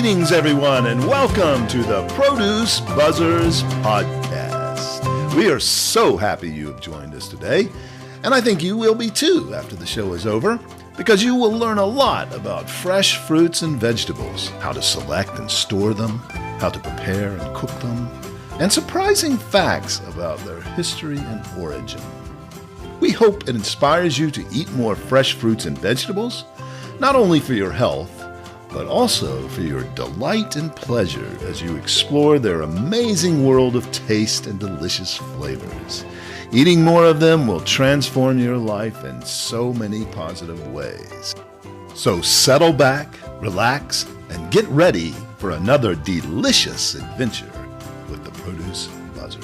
Greetings, everyone, and welcome to the Produce Buzzers podcast. We are so happy you have joined us today, and I think you will be too after the show is over, because you will learn a lot about fresh fruits and vegetables, how to select and store them, how to prepare and cook them, and surprising facts about their history and origin. We hope it inspires you to eat more fresh fruits and vegetables, not only for your health, but also for your delight and pleasure as you explore their amazing world of taste and delicious flavors. Eating more of them will transform your life in so many positive ways. So settle back, relax, and get ready for another delicious adventure with the Produce Buzzers.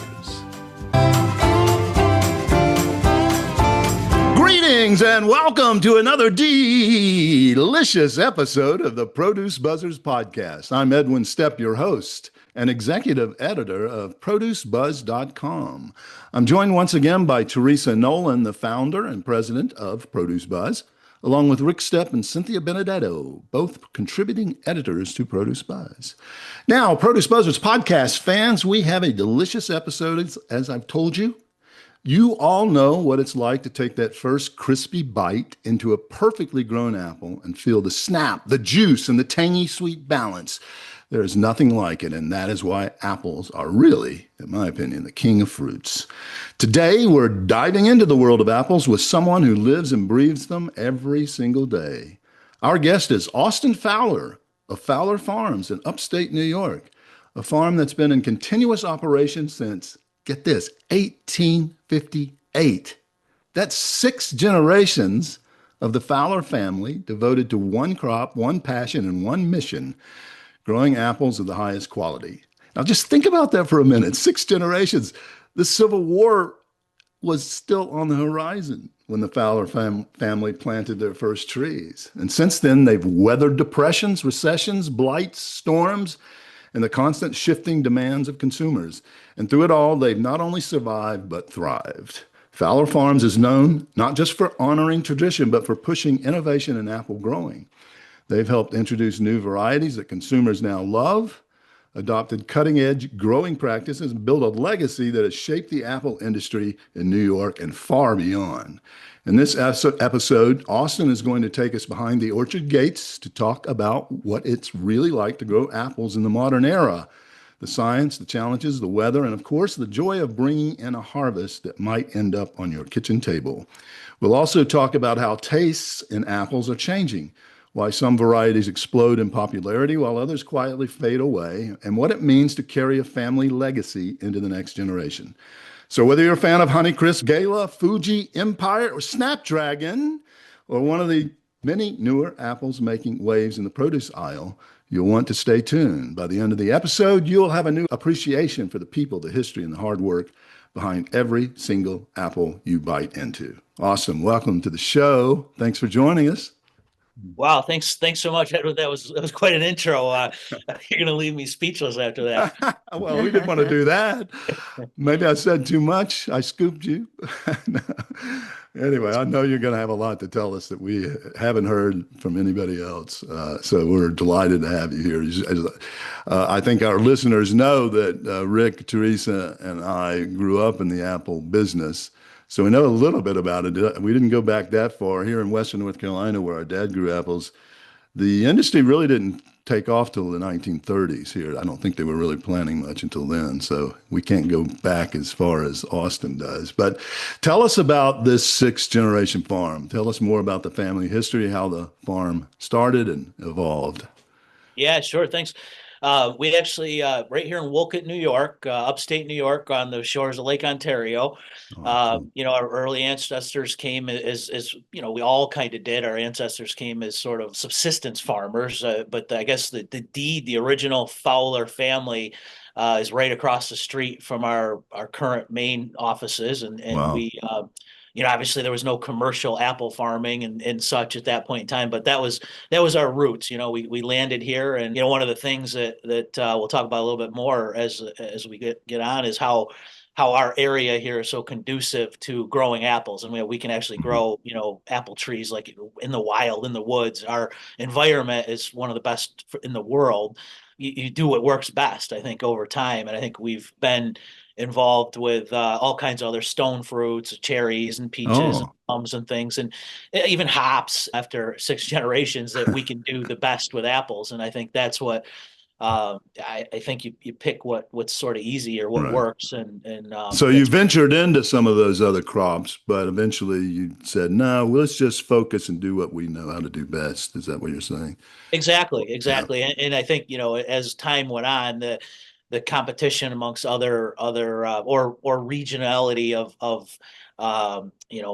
Greetings and welcome to another delicious episode of the Produce Buzzers podcast. I'm Edwin Stepp, your host and executive editor of ProduceBuzz.com. I'm joined once again by Teresa Nolan, the founder and president of Produce Buzz, along with Rick Stepp and Cynthia Benedetto, both contributing editors to Produce Buzz. Now, Produce Buzzers podcast fans, we have a delicious episode, as I've told you. You all know what it's like to take that first crispy bite into a perfectly grown apple and feel the snap, the juice, and the tangy sweet balance. There is nothing like it, and that is why apples are really, in my opinion, the king of fruits. Today, we're diving into the world of apples with someone who lives and breathes them every single day. Our guest is Austin Fowler of Fowler Farms in upstate New York, a farm that's been in continuous operation since, get this, 1858. That's 6 generations of the Fowler family devoted to one crop, one passion, and one mission, growing apples of the highest quality. Now just think about that for a minute. 6 generations. The Civil War was still on the horizon when the Fowler family planted their first trees. And since then, they've weathered depressions, recessions, blights, storms, and the constant shifting demands of consumers. And through it all, they've not only survived, but thrived. Fowler Farms is known not just for honoring tradition, but for pushing innovation in apple growing. They've helped introduce new varieties that consumers now love, adopted cutting-edge growing practices, and built a legacy that has shaped the apple industry in New York and far beyond. In this episode, Austin is going to take us behind the orchard gates to talk about what it's really like to grow apples in the modern era, the science, the challenges, the weather, and of course, the joy of bringing in a harvest that might end up on your kitchen table. We'll also talk about how tastes in apples are changing, why some varieties explode in popularity while others quietly fade away, and what it means to carry a family legacy into the next generation. So whether you're a fan of Honeycrisp, Gala, Fuji, Empire, or Snapdragon, or one of the many newer apples making waves in the produce aisle, you'll want to stay tuned. By the end of the episode, you'll have a new appreciation for the people, the history, and the hard work behind every single apple you bite into. Awesome. Welcome to the show. Thanks for joining us. Wow, thanks so much, Edward. That was quite an intro. You're going to leave me speechless after that. Well, we didn't want to do that. Maybe I said too much. I scooped you. Anyway, I know you're going to have a lot to tell us that we haven't heard from anybody else. So we're delighted to have you here. I think our listeners know that Rick, Teresa, and I grew up in the apple business. So we know a little bit about it. We didn't go back that far. Here in Western North Carolina, where our dad grew apples, the industry really didn't take off till the 1930s here. I don't think they were really planting much until then. So we can't go back as far as Austin does. But tell us about this 6th-generation farm. Tell us more about the family history, how the farm started and evolved. Yeah, sure. Thanks. We actually, right here in Wolcott, New York, upstate New York, on the shores of Lake Ontario, cool. Our early ancestors came as we all kind of did. Our ancestors came as sort of subsistence farmers, but I guess the original Fowler family is right across the street from our current main offices, and wow. We. Obviously there was no commercial apple farming and such at that point in time, but that was our roots. We landed here, and one of the things that we'll talk about a little bit more as we get on is how how our area here is so conducive to growing apples, and we can actually Mhm. grow, apple trees like in the wild, in the woods. Our environment is one of the best in the world. You do what works best, I think, over time, and I think we've been involved with all kinds of other stone fruits, cherries and peaches and Oh, plums and things, and even hops after six generations that we can do the best with apples. And I think that's what I think you pick what's sort of easy or what right. works, and So you that's ventured into some of those other crops, but eventually you said, no, let's just focus and do what we know how to do best. Is that what you're saying? Yeah. exactly. And I think, as time went on, the competition amongst other or regionality of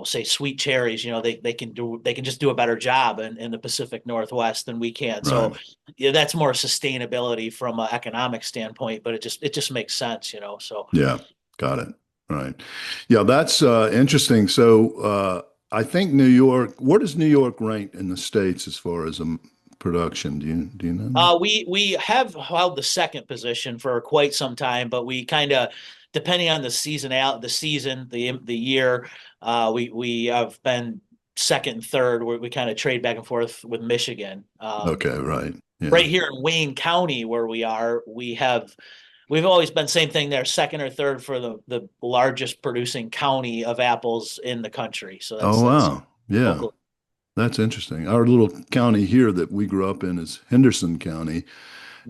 say sweet cherries, they can just do a better job in the Pacific Northwest than we can. So Right. yeah, that's more sustainability from an economic standpoint, but it just makes sense, so. Yeah. Got it. Right. Yeah, that's interesting. So I think New York, where does New York rank in the States as far as production? Do you know? We have held the second position for quite some time, but we kind of, depending on the season, the year, we have been second and third. We kind of trade back and forth with Michigan. Okay, right. Right Yeah. here in Wayne County, where we are, we've always been same thing there, second or third for the largest producing county of apples in the country. So Oh, that's wow. Yeah. local. That's interesting. Our little county here that we grew up in is Henderson County,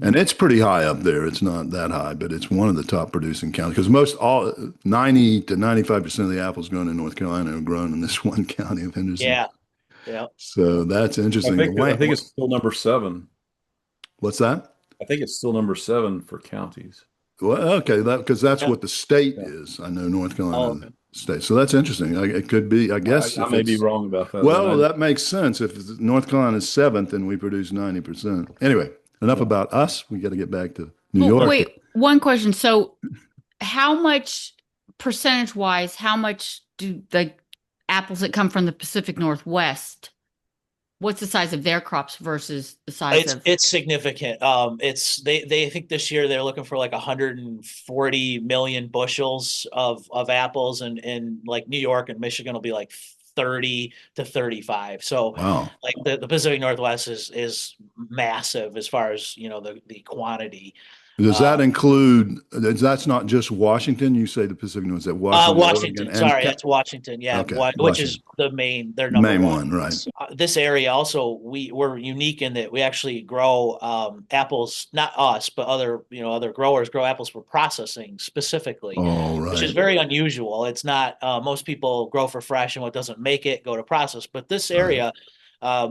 and it's pretty high up there. It's not that high, but it's one of the top producing counties because most all 90 to 95% of the apples grown in North Carolina are grown in this one county of Henderson. Yeah, yeah. So that's I interesting. think I think it's still number seven. What's that? I think it's still number seven for counties. Well, okay, that because that's Yeah. what the state Yeah. is. I know North Oh, Carolina okay. state. So that's interesting. It could be, I guess, I if may be it's wrong about that. Then well, I that makes sense. If North Carolina is seventh and we produce 90%. Anyway, enough yeah. about us. We got to get back to New Well, York. wait, one question. So, how much percentage wise, how much do the apples that come from the Pacific Northwest, what's the size of their crops versus the size It's of? it's significant. They think this year they're looking for like 140 million bushels of apples, and like New York and Michigan will be like 30 to 35. So Wow. like the Pacific Northwest is massive as far as the quantity. Does Uh, that include, that's not just Washington? You say the Pacific Northwest, is that Washington, Oregon, Washington. and Sorry, that's Washington. Yeah, okay, which is Washington, their number main one. one, right? This area also we're unique in that we actually grow apples, not us, but other growers grow apples for processing specifically, All which is right, very unusual. It's not most people grow for fresh, and what doesn't make it go to process. But this right. area,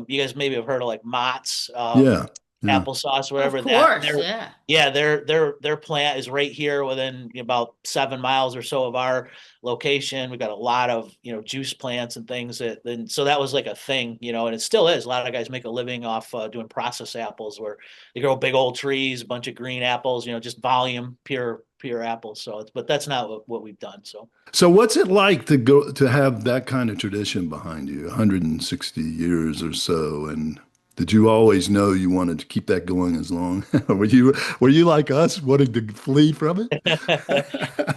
you guys maybe have heard of like Mott's. Yeah, yeah. Applesauce, Of whatever that course, yeah. yeah, their plant is right here within about 7 miles or so of our location. We've got a lot of juice plants and things and so that was like a thing, and it still is. A lot of guys make a living off doing processed apples where they grow big old trees, a bunch of green apples, just volume, pure apples. So but that's not what we've done. So So what's it like to go to have that kind of tradition behind you, 160 years or so, and did you always know you wanted to keep that going as long? Were you like us wanting to flee from it?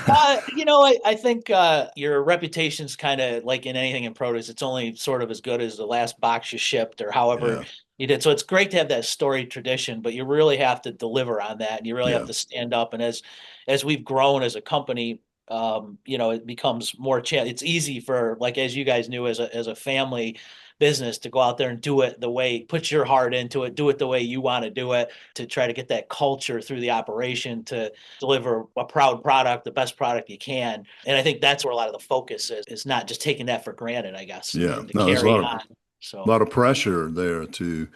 I think your reputation's kind of like in anything in produce. It's only sort of as good as the last box you shipped or however Yeah, you did. So it's great to have that storied tradition, but you really have to deliver on that, and you really have yeah, to stand up. And as we've grown as a company, it becomes more it's easy for, like, as you guys knew, as a family business, to go out there and do it the way, put your heart into it, do it the way you want to do it, to try to get that culture through the operation to deliver a proud product, the best product you can. And I think that's where a lot of the focus is not just taking that for granted, I guess, yeah. and to No, there's a carry lot of on. So lot of pressure there to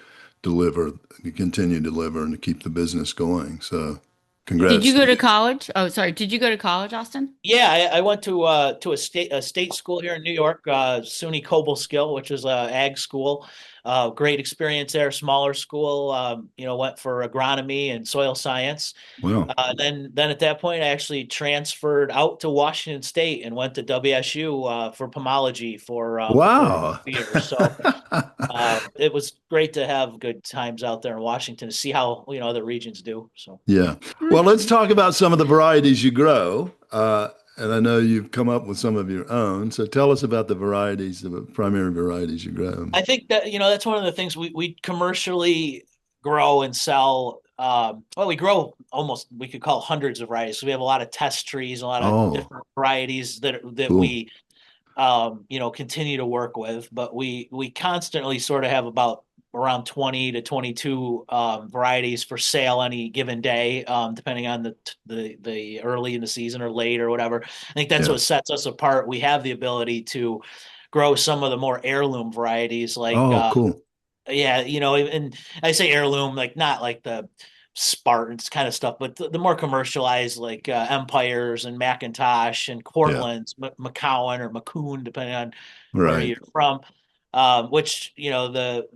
deliver, to continue to deliver, and to keep the business going. So, Did congrats you to go to you. college? Oh, sorry. Did you go to college, Austin? yeah, I went to a state school here in New York, SUNY Cobleskill, which is a ag school. Great experience there. Smaller school. Went for agronomy and soil science. Well, Then at that point, I actually transferred out to Washington State and went to WSU for pomology for wow. years. So it was great to have good times out there in Washington to see how other regions do. So Yeah. Well, let's talk about some of the varieties you grow. and I know you've come up with some of your own. So tell us about the varieties, the primary varieties you grow. I think that, that's one of the things we commercially grow and sell. Well, we grow almost, we could call hundreds of varieties. So we have a lot of test trees, a lot of Oh, different varieties that cool. we, continue to work with. But we constantly sort of have about around 20 to 22 varieties for sale any given day, depending on the early in the season or late or whatever. I think that's Yeah. what sets us apart. We have the ability to grow some of the more heirloom varieties like Oh, cool. yeah, and I say heirloom, like not like the Spartans kind of stuff, but the more commercialized, like Empires and Macintosh and Yeah. Cortlands, McCowan or McCoon, depending on where Right. you're from. Which the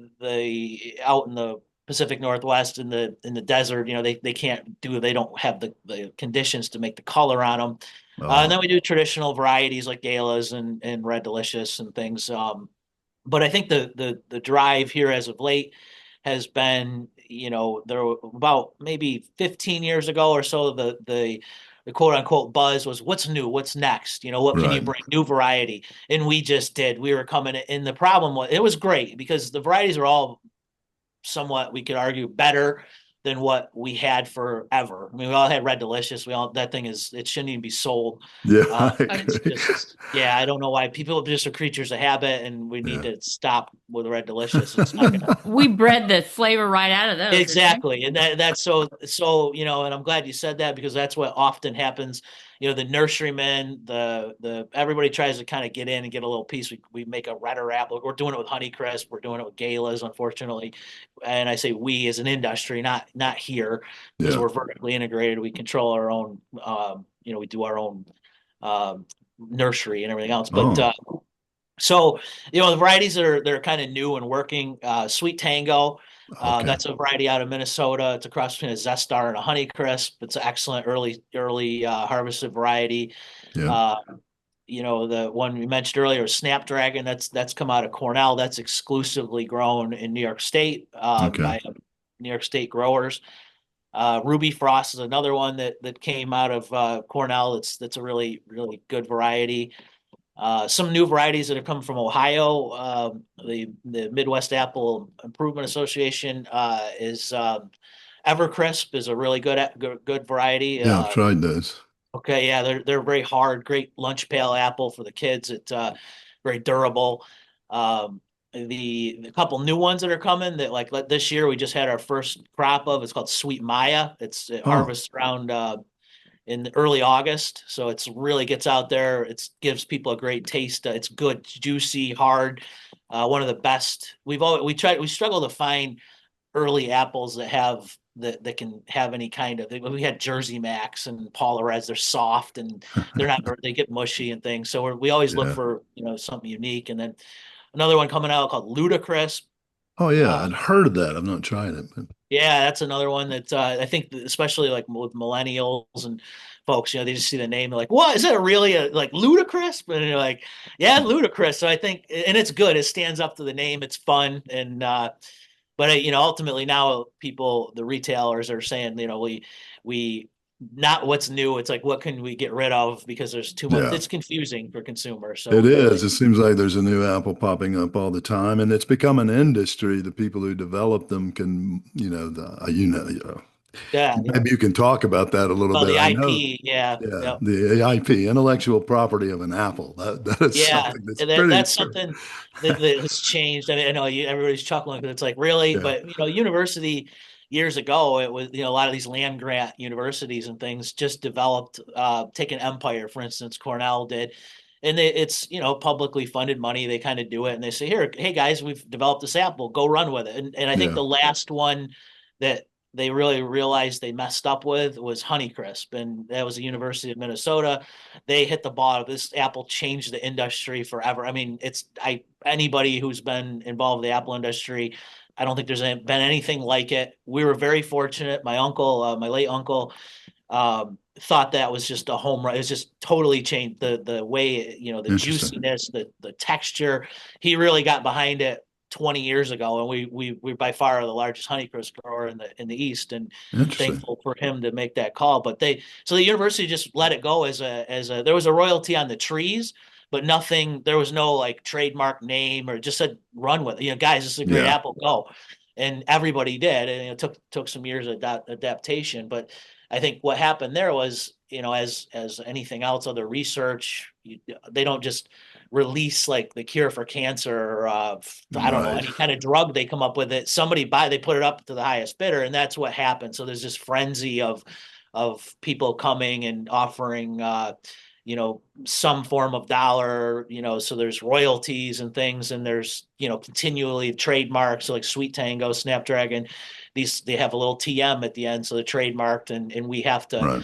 out in the Pacific Northwest in the desert, they don't have the conditions to make the color on them. And then Oh, we do traditional varieties like galas and Red Delicious and things. But I think the drive here as of late has been, there were about maybe 15 years ago or so, the quote unquote buzz was what's new, what's next, what can you right. bring, new variety, and we just did. We were coming in. The problem was it was great because the varieties are all somewhat, we could argue, better than what we had forever. I mean, we all had Red Delicious. That thing it shouldn't even be sold. Yeah, I It's agree. just, yeah, I don't know why people just are creatures of habit, and we need Yeah. to stop with Red Delicious. It's not gonna. We bred the flavor right out of those, didn't we? Exactly. And that's so, and I'm glad you said that because that's what often happens. The nurserymen, the everybody tries to kind of get in and get a little piece. We make a redder apple. We're doing it with Honeycrisp. We're doing it with Galas, unfortunately. And I say we as an industry, not here, because Yeah. we're vertically integrated. We control our own, we do our own nursery and everything else. But Oh, so, the varieties that are kind of new and working, Sweet Tango, okay. that's a variety out of Minnesota. It's a cross between a Zestar and a Honeycrisp. It's an excellent early harvested variety. Yeah. Uh, the one we mentioned earlier, Snapdragon, that's come out of Cornell. That's exclusively grown in New York State Okay. by New York State growers. Ruby Frost is another one that came out of Cornell. That's a really, really good variety. Some new varieties that have come from Ohio. The Midwest Apple Improvement Association is Evercrisp is a really good variety. Yeah, I've tried those. Okay, yeah, they're very hard, great lunch pail apple for the kids. It's very durable. The couple new ones that are coming that like this year we just had our first crop of. It's called Sweet Maya. It Oh, harvests around in early August. So it's really gets out there. It gives people a great taste. It's good, juicy, hard. One of the best. We struggle to find early apples that can have any kind of. We had Jersey Max and Paula Reds. They're soft and they're not. They get mushy and things. So we always look yeah. for something unique. And then another one coming out called Ludacris. Oh, yeah. Uh, I'd heard of that. I've not tried it, but Yeah, that's another one that I think, especially like with millennials and folks, they just see the name, they're like, "What is it? Really like ludicrous?" And you're like, "Yeah, ludicrous." So I think, and it's good. It stands up to the name. It's fun, and but ultimately now the retailers are saying, we not what's new. It's like what can we get rid of because there's too much. yeah. It's confusing for consumers. It So is. It seems like there's a new apple popping up all the time, and it's become an industry. The people who develop them can, yeah, maybe you can talk about that a little well, bit. the I know, IP, yeah, yeah, yeah. the IP, intellectual property of an apple. That is Yeah, something that's and pretty that's true. something that has changed. I mean, I know everybody's chuckling because it's like really, Yeah, but university years ago, it was a lot of these land grant universities and things just developed. Take an Empire, for instance, Cornell did, and it's publicly funded money. They kind of do it, and they say, "Here, hey guys, we've developed this apple. Go run with it." And I think yeah, the last one that they really realized they messed up with was Honeycrisp, and that was the University of Minnesota. They hit the ball. This apple changed the industry forever. I mean, anybody who's been involved in the apple industry, I don't think there's been anything like it. We were very fortunate. My uncle, my late uncle, thought that was just a home run. It was just totally changed the way, the interesting. juiciness, the texture. He really got behind it 20 years ago, and we by far are the largest Honeycrisp grower in the East, and Interesting. thankful for him to make that call. But so the university just let it go as a there was a royalty on the trees, but nothing. There was no like trademark name, or just said run with it. Guys, this is a great Yeah. apple, go. And everybody did, and it took some years of adaptation. But I think what happened there was, as anything else, other research, they don't just release like the cure for cancer, or I don't know, Right. any kind of drug they come up with. It somebody they put it up to the highest bidder, and that's what happened. So there's this frenzy of people coming and offering some form of dollar, so there's royalties and things, and there's, continually trademarks, so like Sweet Tango, Snapdragon, they have a little TM at the end, so they're trademarked, and we have to Right.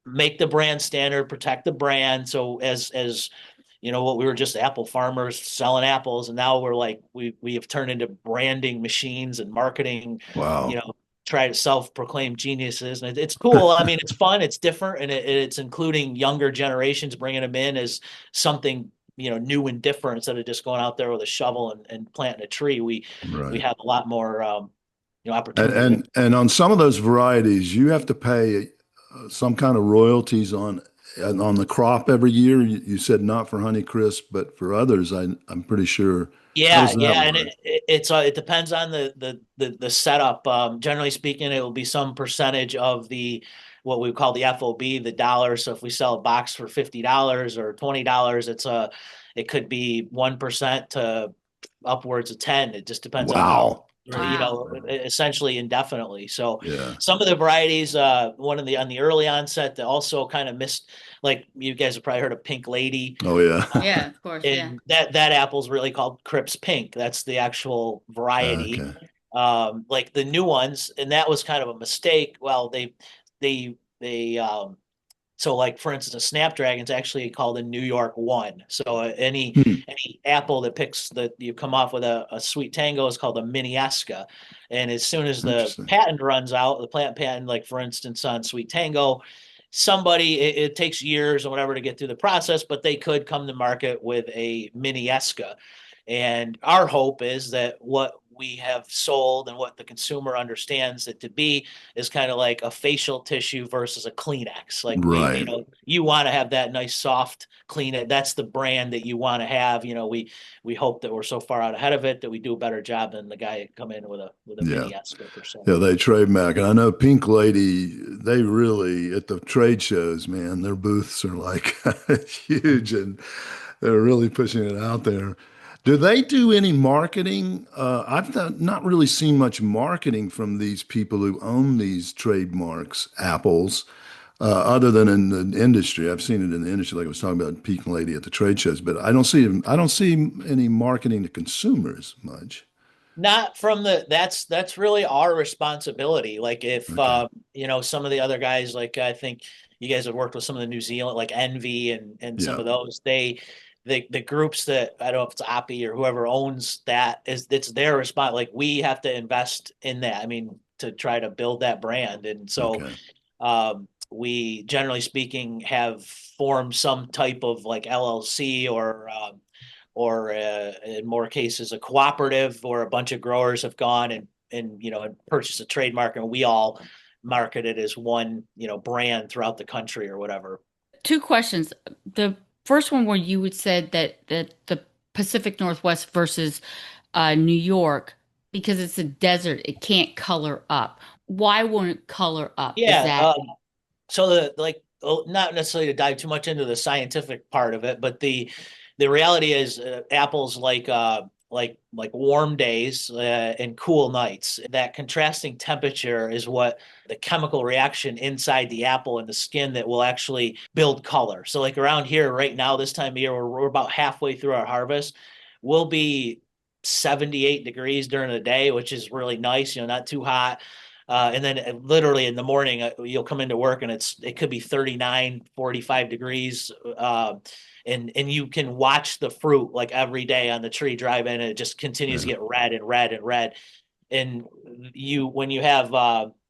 make the brand standard, protect the brand. So as what we were just apple farmers selling apples, and now we're like, we have turned into branding machines and marketing, Wow. try to self-proclaim geniuses, and it's cool. I mean, it's fun, it's different, and it's including younger generations, bringing them in as something new and different, instead of just going out there with a shovel and planting a tree. We Right. have a lot more And, opportunity. and on some of those varieties, you have to pay some kind of royalties on the crop every year. You said not for Honeycrisp, but for others, I'm pretty sure. How Yeah, does that yeah, and work? it depends on the setup. Generally speaking, it will be some percentage of the what we call the FOB, the dollar. So if we sell a box for $50 or $20, it could be 1% to upwards of 10. It just depends on how, Wow. Wow. essentially indefinitely. So Yeah. some of the varieties, on the early onset, that also kind of missed, like you guys have probably heard of Pink Lady. Oh, yeah. Yeah, of course. Yeah. And that apple's really called Crips Pink. That's the actual variety. Okay. Like the new ones, and that was kind of a mistake. Well, they so like for instance, a Snapdragon's actually called a New York One. So any Hmm. any apple that picks that you come off with a Sweet Tango is called a Minneska. And as soon as the Interesting. patent runs out, the plant patent, like for instance on Sweet Tango, it takes years or whatever to get through the process, but they could come to market with a Minneska. And our hope is that what we have sold and what the consumer understands it to be is kind of like a facial tissue versus a Kleenex. Like Right. you want to have that nice soft Kleenex. That's the brand that you want to have. We hope that we're so far out ahead of it that we do a better job than the guy come in with a Yeah. mini Esca per se. Yeah, they trademark. And I know Pink Lady, they really, at the trade shows, man, their booths are like huge, and they're really pushing it out there. Do they do any marketing? Not really seen much marketing from these people who own these trademarks, apples, other than in the industry. I've seen it in the industry, like I was talking about Pink Lady at the trade shows, but I don't see any marketing to consumers much. Not from that's really our responsibility. Like if Okay. some of the other guys, like I think you guys have worked with some of the New Zealand, like Envy and some Yeah. of those, the groups that, I don't know if it's Oppie or whoever owns that, it's their response. Like we have to invest in that. I mean, to try to build that brand. And so Okay. we, generally speaking, have formed some type of like LLC, or in more cases a cooperative, or a bunch of growers have gone and purchased a trademark, and we all market it as one brand throughout the country or whatever. Two questions. The first one, where you would said that the Pacific Northwest versus New York, because it's a desert, it can't color up. Why won't it color up? Is Yeah. that So not necessarily to dive too much into the scientific part of it, but the reality is, apples like warm days and cool nights. That contrasting temperature is what the chemical reaction inside the apple and the skin that will actually build color. So like around here right now, this time of year, we're about halfway through our harvest. We'll be 78 degrees during the day, which is really nice, not too hot. And then literally in the morning, you'll come into work and it could be 39, 45 degrees. And you can watch the fruit like every day on the tree drive in, and it just continues to Yeah. get red and red and red. And when you have,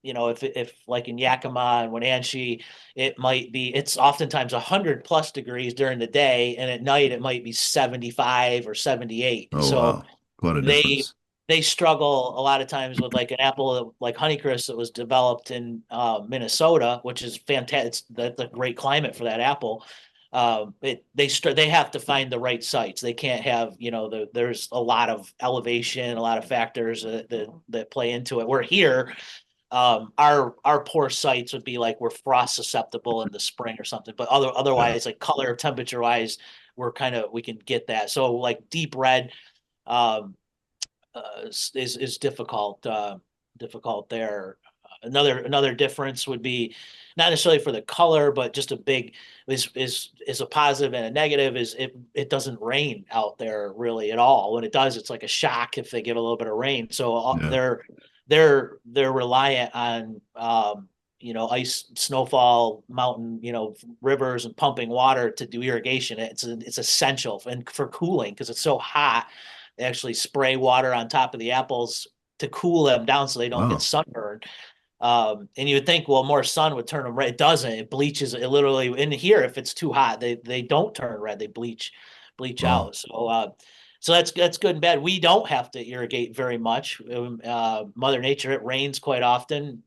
if like in Yakima and Wenatchee, it's oftentimes 100+ degrees during the day, and at night it might be 75 or 78. Oh, So wow. Quite a they difference. they struggle a lot of times with like an apple like Honeycrisp that was developed in Minnesota, which is fantastic. That's a great climate for that apple. They have to find the right sites. They can't have, there's a lot of elevation, a lot of factors that play into it. We're here, our poor sites would be like we're frost susceptible in the spring or something, but Yeah. otherwise like color temperature wise, we can get that. So like deep red um is difficult there. Another difference would be not necessarily for the color, but just a big is a positive and a negative is it doesn't rain out there really at all. When it does, it's like a shock if they get a little bit of rain. So Yeah. they're reliant on ice, snowfall, mountain, rivers and pumping water to do irrigation. It's essential and for cooling because it's so hot. They actually spray water on top of the apples to cool them down so they don't get Wow. sunburned. And you would think, well, more sun would turn them red. It doesn't. It bleaches. It literally in here, if it's too hot, they don't turn red. They bleach Wow. out. So that's good and bad. We don't have to irrigate very much. Mother Nature, it rains quite often,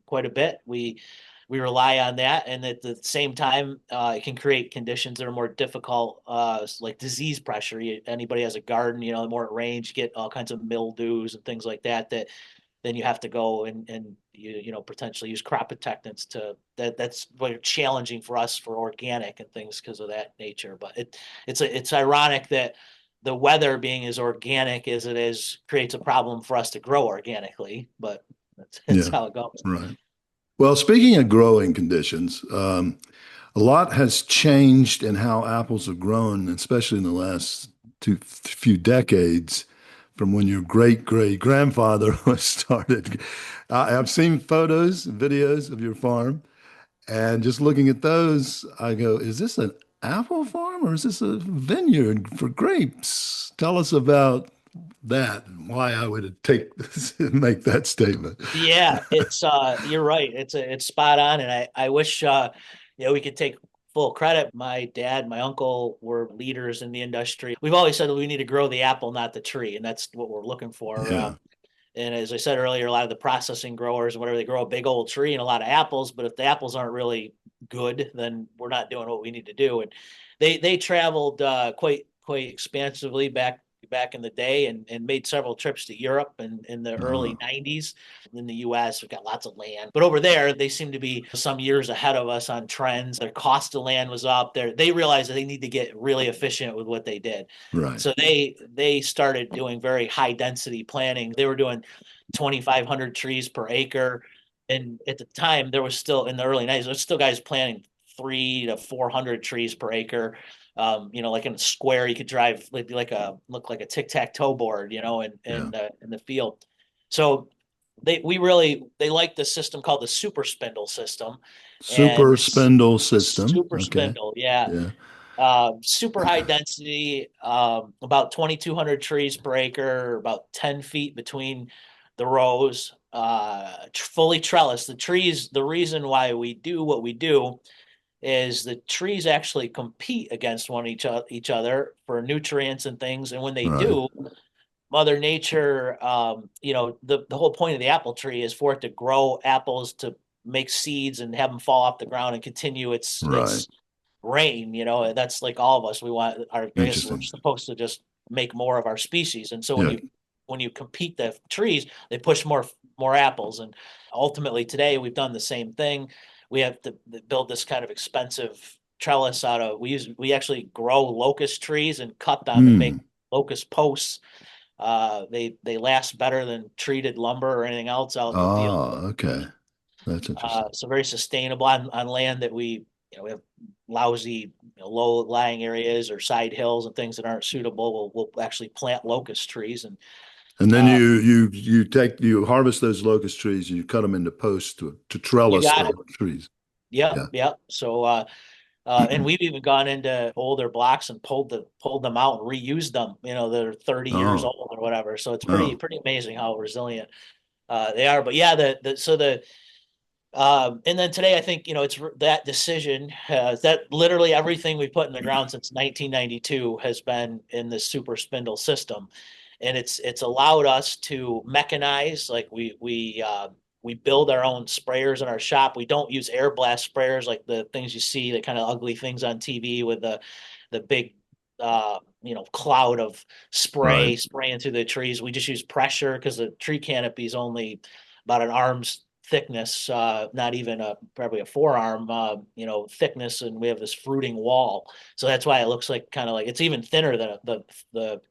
quite a bit. We rely on that, and at the same time, it can create conditions that are more difficult, like disease pressure. Anybody has a garden, the more it rains, you get all kinds of mildews and things like that. That then you have to go and potentially use crop protectants that's very challenging for us for organic and things because of that nature. But it's ironic that the weather being as organic as it is creates a problem for us to grow organically, but that's Yeah. how it goes. Right. Well, speaking of growing conditions, a lot has changed in how apples are grown, especially in the last few decades, from when your great great grandfather was started. I've seen photos, videos of your farm, and just looking at those, I go, is this an apple farm or is this a vineyard for grapes? Tell us about that and why I would take this, make that statement. Yeah, it's you're right. It's spot on, and I wish we could take full credit. My dad, my uncle were leaders in the industry. We've always said that we need to grow the apple, not the tree, and that's what we're looking for. Yeah. And as I said earlier, a lot of the processing growers, whatever, they grow a big old tree and a lot of apples, but if the apples aren't really good, then we're not doing what we need to do. And they traveled quite expansively back in the day and made several trips to Europe and in the early Uh, 90s. In the US, we've got lots of land. But over there, they seem to be some years ahead of us on trends. Their cost of land was up there. They realized that they need to get really efficient with what they did. right. So they started doing very high density planting. They were doing 2,500 trees per acre. And at the time, there was still in the early 90s, there was still guys planting 300 to 400 trees per acre. Like in a square, you could drive look like a tic-tac-toe board, Yeah. in the field. So they like the system called the super spindle system, and Super spindle system. super Okay. spindle, yeah. Yeah. Super high density, about 2,200 trees per acre, about 10 feet between the rows, fully trellised. The reason why we do what we do is the trees actually compete against each other for nutrients and things. And when they Right. do, Mother Nature, the whole point of the apple tree is for it to grow apples to make seeds and have them fall off the ground and continue Right. its reign. That's like all of us. We want our, I guess we're Interesting. supposed to just make more of our species. And so Yeah. when you compete the trees, they push more apples. And ultimately today we've done the same thing. We have to build this kind of expensive trellis out of we actually grow locust trees and cut them and make Hmm. locust posts. They last better than treated lumber or anything else out in the field. Ah, okay. That's interesting. So very sustainable on land that we have lousy, low-lying areas or side hills and things that aren't suitable. We'll actually plant locust trees and And then uh, you harvest those locust trees and you cut them into posts to you trellis got the it. trees. Yep, Yeah. yep. So and we've even gone into older blocks and pulled them out and reused them. That are 30 years Oh, old or whatever. So it's oh, pretty amazing how resilient they are. But yeah, and then today, I think, it's that decision that literally everything we put in the ground since 1992 has been in the super spindle system. and it's allowed us to mechanize. Like we build our own sprayers in our shop. We don't use air blast sprayers like the things you see, the kind of ugly things on TV with the big cloud of Right. spraying through the trees. We just use pressure because the tree canopy is only about an arm's thickness, not even probably a forearm, thickness, and we have this fruiting wall. So that's why it looks like kind of like it's even thinner than the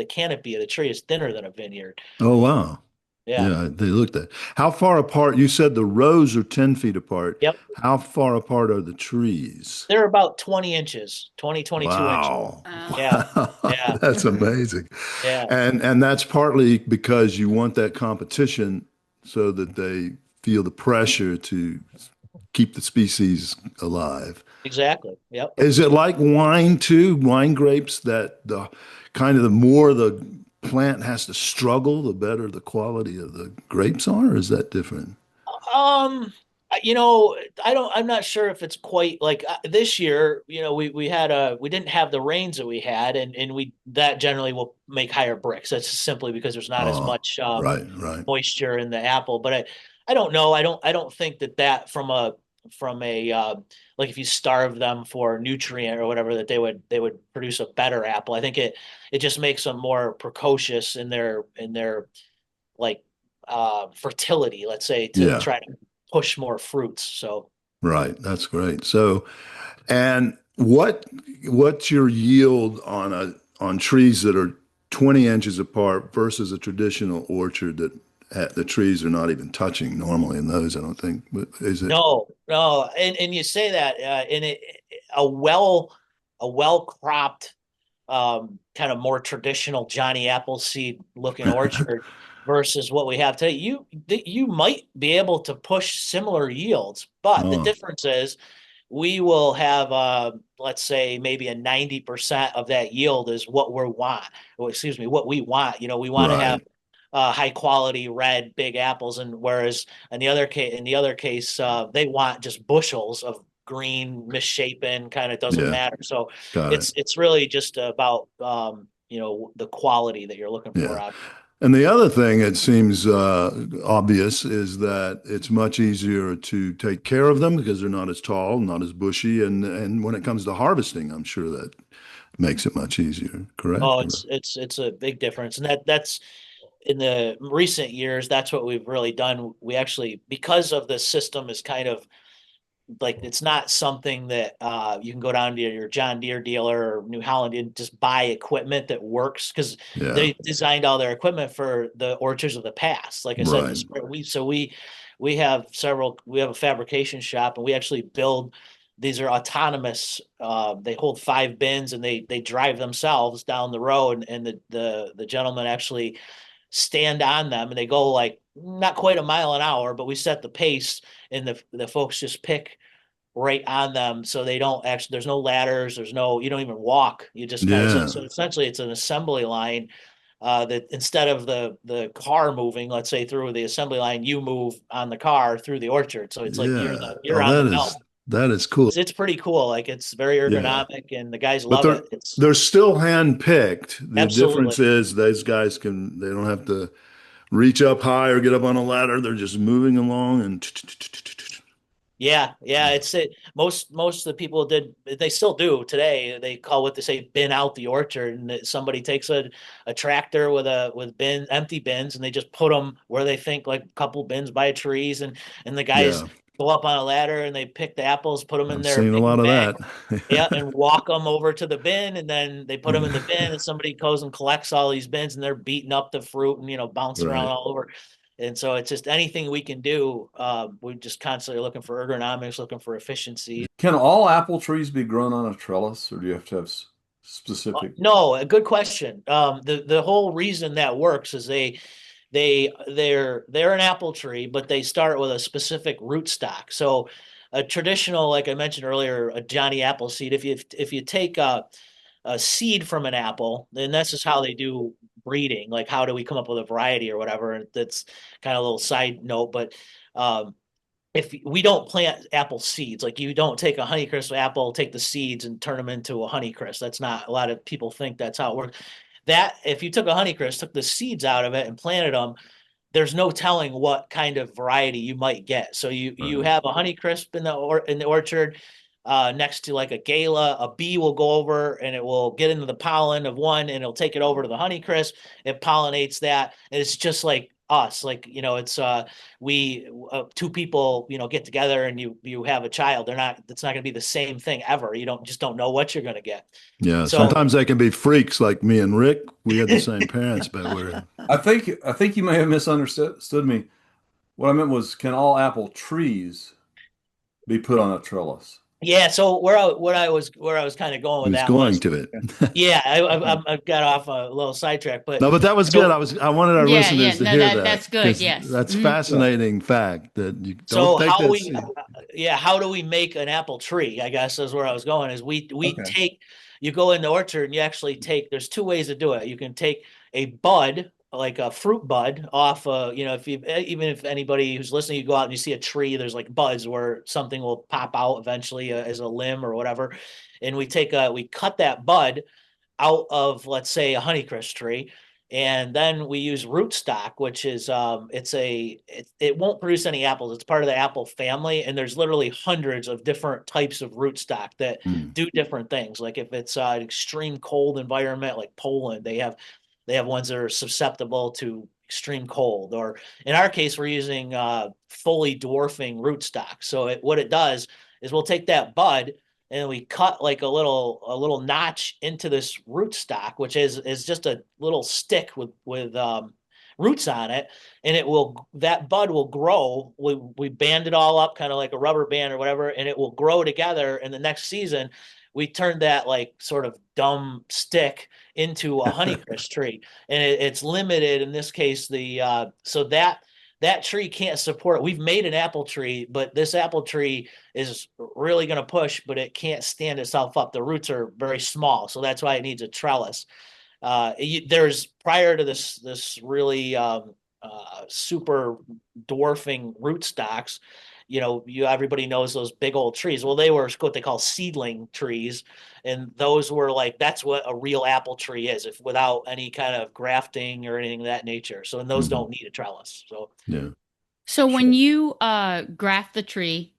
canopy of the tree is thinner than a vineyard. Oh, wow. Yeah. Yeah, they looked at. How far apart? You said the rows are 10 feet apart. Yep. How far apart are the trees? They're about 20 inches, 22 inches. Wow. Yeah. Wow. Yeah. That's amazing. Yeah. And that's partly because you want that competition so that they feel the pressure to keep the species alive. Exactly. Yep. Is it like wine too? Wine grapes that the kind of the more the plant has to struggle, the better the quality of the grapes are? Or is that different? Um, I'm not sure if it's quite like this year, we didn't have the rains that we had, and that generally will make higher bricks. That's simply because there's not as Oh, much right, right. moisture in the apple. But I don't know. I don't think that from a like if you starve them for nutrient or whatever, that they would produce a better apple. I think it just makes them more precocious in their like fertility, let's say, to Yeah, try to push more fruits. So right. That's great. So, and what's your yield on trees that are 20 inches apart versus a traditional orchard that the trees are not even touching normally in those, I don't think. But is it? no, no, and you say that, and a well a well cropped kind of more traditional Johnny Appleseed looking orchard versus what we have today, you might be able to push similar yields, but the Oh, difference is we will have let's say maybe a 90% of that yield is what we want. Well, excuse me, what we want. We want to have right. high quality red big apples, and whereas in the other case they want just bushels of green misshapen, kind of doesn't Yeah, matter. So got it. it's really just about the quality that you're looking for Yeah. out. And the other thing, it seems obvious, is that it's much easier to take care of them because they're not as tall, not as bushy, and when it comes to harvesting, I'm sure that makes it much easier. Oh, Correct? it's a big difference, and that's in the recent years. That's what we've really done. We actually, because of the system, is kind of like it's not something that you can go down to your John Deere dealer or New Holland and just buy equipment that works, because Yeah. they designed all their equipment for the orchards of the past. Like I said, in the Right. spring, we have a fabrication shop, and we actually build. These are autonomous. They hold 5 bins, and they drive themselves down the road, and the gentleman actually stand on them, and they go like not quite a mile an hour, but we set the pace, and the folks just pick right on them, so they don't actually, there's no ladders, you don't even walk, you just kind of, Yeah. so essentially it's an assembly line, that instead of the car moving, let's say, through the assembly line, you move on the car through the orchard, so it's like Yeah. you're Oh, on the belt. that is cool. It's pretty cool, like it's very Yeah. ergonomic, and the guys But love it. It's they're still hand picked. The difference absolutely. is those guys they don't have to reach up high or get up on a ladder. They're just moving along and Yeah, yeah. Most of the people they still do today. They call what they say bin out the orchard, and somebody takes a tractor with empty bins, and they just put them where they think, like a couple bins by trees, and the guys yeah, go up on a ladder, and they pick the apples, put them in I've their seen a big lot of bag, yeah, that. and walk them over to the bin, and then they put them in the bin, and somebody goes and collects all these bins, and they're beating up the fruit and bouncing around Right. all over. And so it's just anything we can do. We're just constantly looking for ergonomics, looking for efficiency. Can all apple trees be grown on a trellis, or do you have to have specific? No, a good question. The whole reason that works is they're an apple tree, but they start with a specific rootstock. So a traditional, like I mentioned earlier, a Johnny Appleseed. If you take a seed from an apple, then this is how they do breeding. Like, how do we come up with a variety or whatever? And that's kind of a little side note, but um, if we don't plant apple seeds, like you don't take a Honeycrisp apple, take the seeds and turn them into a Honeycrisp. That's not, a lot of people think that's how it works. that if you took a Honeycrisp, took the seeds out of it and planted them, there's no telling what kind of variety you might get. So you Right. have a Honeycrisp in the orchard next to like a Gala. A bee will go over and it will get into the pollen of one and it'll take it over to the Honeycrisp. It pollinates that, and it's just like us. Like it's we two people get together and you have a child. It's not going to be the same thing ever. You don't know what you're going to get. Yeah, So sometimes they can be freaks like me and Rick. We had the same parents, but we're I think you may have misunderstood me. What I meant was, can all apple trees be put on a trellis? yeah, so where I was kind of going he with was that going was, to it. yeah, I, Okay. I I got off a little sidetrack, but No, but that was good. so I wanted our Yeah, yeah. listeners to No, hear that's that good. because Yes. that's Hmm. Yeah. fascinating fact that you don't so take how that. we yeah, how do we make an apple tree? I guess is where I was going. Is we Okay. take you go in the orchard and you actually take. There's two ways to do it. You can take a bud, like a fruit bud, off. If you even if anybody who's listening, you go out and you see a tree. There's like buds where something will pop out eventually as a limb or whatever, and we cut that bud out of, let's say, a Honeycrisp tree, and then we use rootstock, which is it won't produce any apples. It's part of the apple family, and there's literally hundreds of different types of rootstock that Mm. do different things. Like if it's an extreme cold environment like Poland, they have ones that are susceptible to extreme cold. Or in our case, we're using fully dwarfing rootstock. So what it does is we'll take that bud and we cut like a little notch into this rootstock, which is just a little stick with roots on it, and that bud will grow. We band it all up, kind of like a rubber band or whatever, and it will grow together. And the next season, we turn that like sort of dumb stick into a Honeycrisp tree, and it's limited in this case. So that tree can't support. We've made an apple tree, but this apple tree is really going to push, but it can't stand itself up. The roots are very small, so that's why it needs a trellis. There's prior to this really super dwarfing rootstocks. Everybody knows those big old trees. Well, they were what they call seedling trees, and those were like that's what a real apple tree is, if without any kind of grafting or anything of that nature. So, and those Mhm. don't need a trellis. So, Yeah. So when sure. you graft the tree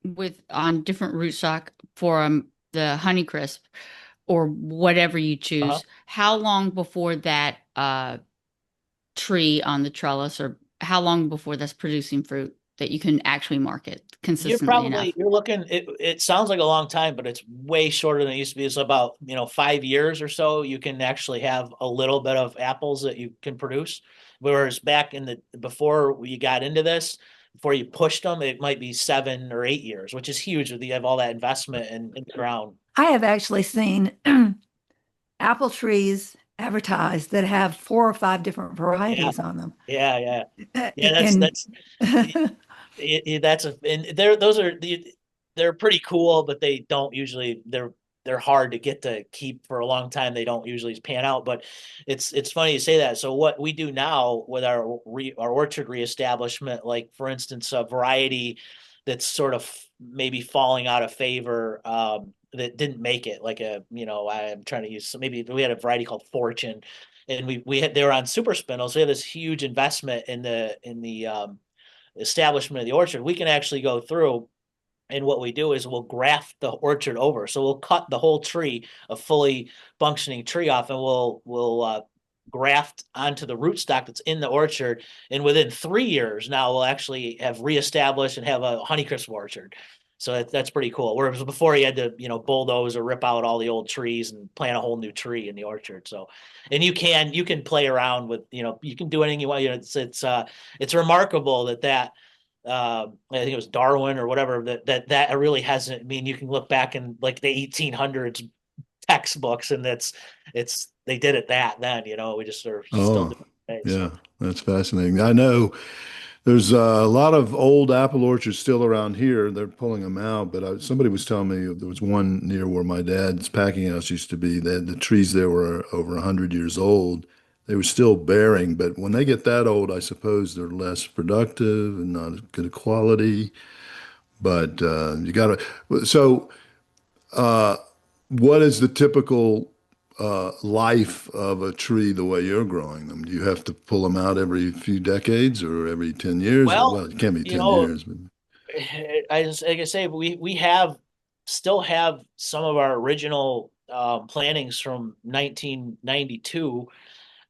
with on different rootstock for the Honeycrisp or whatever you Uh-huh. choose, how long before that tree on the trellis, or how long before that's producing fruit that you can actually market consistently enough? You're looking, it sounds like a long time, but it's way shorter than it used to be. It's about, 5 years or so. You can actually have a little bit of apples that you can produce. Whereas back before you got into this, before you pushed them, it might be 7 or 8 years, which is huge if you have all that investment in the ground. I have actually seen apple trees advertised that have 4 or 5 different Yeah, varieties on them. yeah, yeah. Yeah, And and they're pretty cool, but they don't usually they're hard to get to keep for a long time. They don't usually pan out, but it's funny you say that. So what we do now with our orchard reestablishment, like for instance, a variety that's sort of maybe falling out of favor, that didn't make it, like I'm trying to use, so maybe we had a variety called Fortune, and they were on super spindles. So we had this huge investment in the establishment of the orchard. We can actually go through, and what we do is we'll graft the orchard over. So we'll cut the whole tree, a fully functioning tree off, and we'll graft onto the rootstock that's in the orchard. And within 3 years, now we'll actually have reestablished and have a Honeycrisp orchard. So that's pretty cool. Whereas before you had to, bulldoze or rip out all the old trees and plant a whole new tree in the orchard. So, and you can play around with, you can do anything you want. It's remarkable that I think it was Darwin or whatever, that really hasn't. I mean, you can look back in like the 1800s textbooks, and it's they did it then. We just are still Oh, doing it today. yeah, So that's fascinating. I know there's a lot of old apple orchards still around here. They're pulling them out, but somebody was telling me there was one near where my dad's packing house used to be. The trees there were over 100 years old. They were still bearing, but when they get that old, I suppose they're less productive and not as good a quality. But you got to. So, uh, what is the typical life of a tree the way you're growing them? Do you have to pull them out every few decades or every 10 years? Or, Well, well, it can't be you 10 know, years, but like I say, we have still have some of our original plantings from 1992,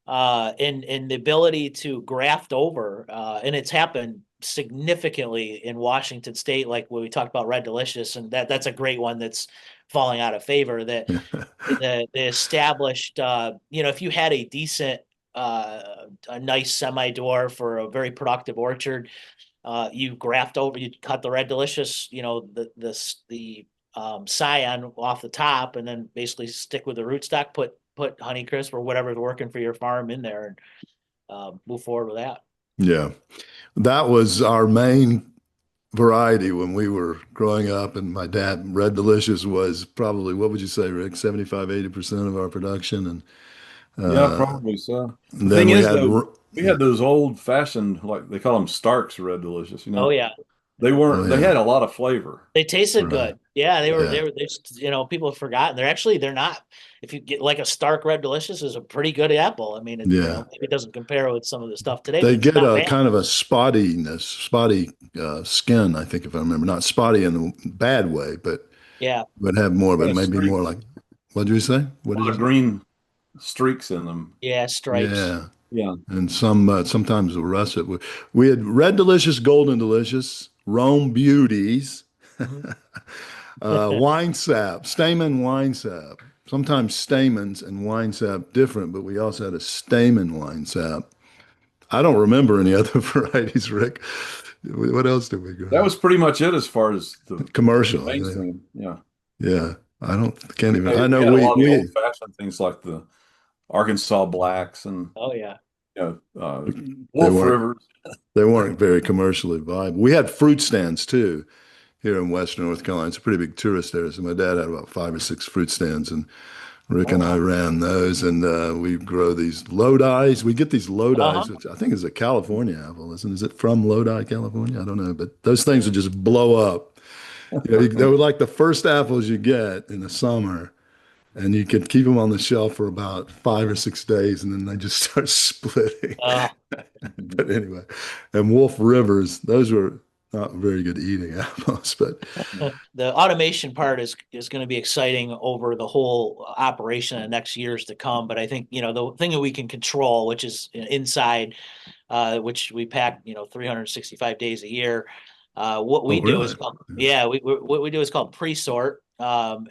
and the ability to graft over, and it's happened significantly in Washington State, like when we talked about Red Delicious, and that's a great one that's falling out of favor. That the established, if you had a decent, a nice semi dwarf for a very productive orchard, you graft over, you cut the Red Delicious, the scion off the top, and then basically stick with the rootstock, put Honeycrisp or whatever's working for your farm in there, and move forward with that. yeah, that was our main variety when we were growing up. And my dad, Red Delicious was probably, what would you say, Rick, 75, 80% of our production. And Yeah, uh, probably so. The then thing we is, had, though, we had those old fashioned, like they call them Starks Red Delicious, Oh yeah, They oh, weren't, they yeah, had a lot of flavor. they tasted right. good. Yeah, Yeah, people have forgotten. They're not. If you get like a Stark Red Delicious is a pretty good apple. I mean, yeah. maybe it doesn't compare with some of the stuff today, but They it's get not a bad. kind of a spotty skin, I think, if I remember. Not spotty in the bad way, but Yeah. would have more, Kind but of maybe more streaks, like, what did you say? What a did lot you of say? green streaks in them. Yeah, stripes. Yeah. Yeah. And sometimes the russet. We had Red Delicious, Golden Delicious, Rome Beauties, Mhm. wine sap, stamen wine sap. Sometimes stamens and wine sap different, but we also had a stamen wine sap. I don't remember any other varieties, Rick. What else did we That grow? was pretty much it as far as the Commercial. Yeah. mainstream. Yeah. Yeah. Can't even, I know We had a lot of the we, old fashioned things like the Arkansas blacks and Oh yeah. they Wolf weren't, Rivers. they weren't very commercially viable. We had fruit stands too here in Western North Carolina. It's a pretty big tourist area. So my dad had about 5 or 6 fruit stands, and Rick Oh and I wow. ran those, and we grow these Lodi's. We get these Lodi's, Uh-huh. which I think is a California apple, isn't? Is it from Lodi, California? I don't know, but those things would just blow up. They were like the first apples you get in the summer, and you could keep them on the shelf for about 5 or 6 days, and then they just start splitting. Uh, But anyway, and Wolf Rivers, those were not very good eating apples, but the automation part is going to be exciting over the whole operation in the next years to come. But I think, the thing that we can control, which is inside, which we pack, 365 days a year. What oh, we do is really? called, Yeah. yeah, what we do is called pre-sort. And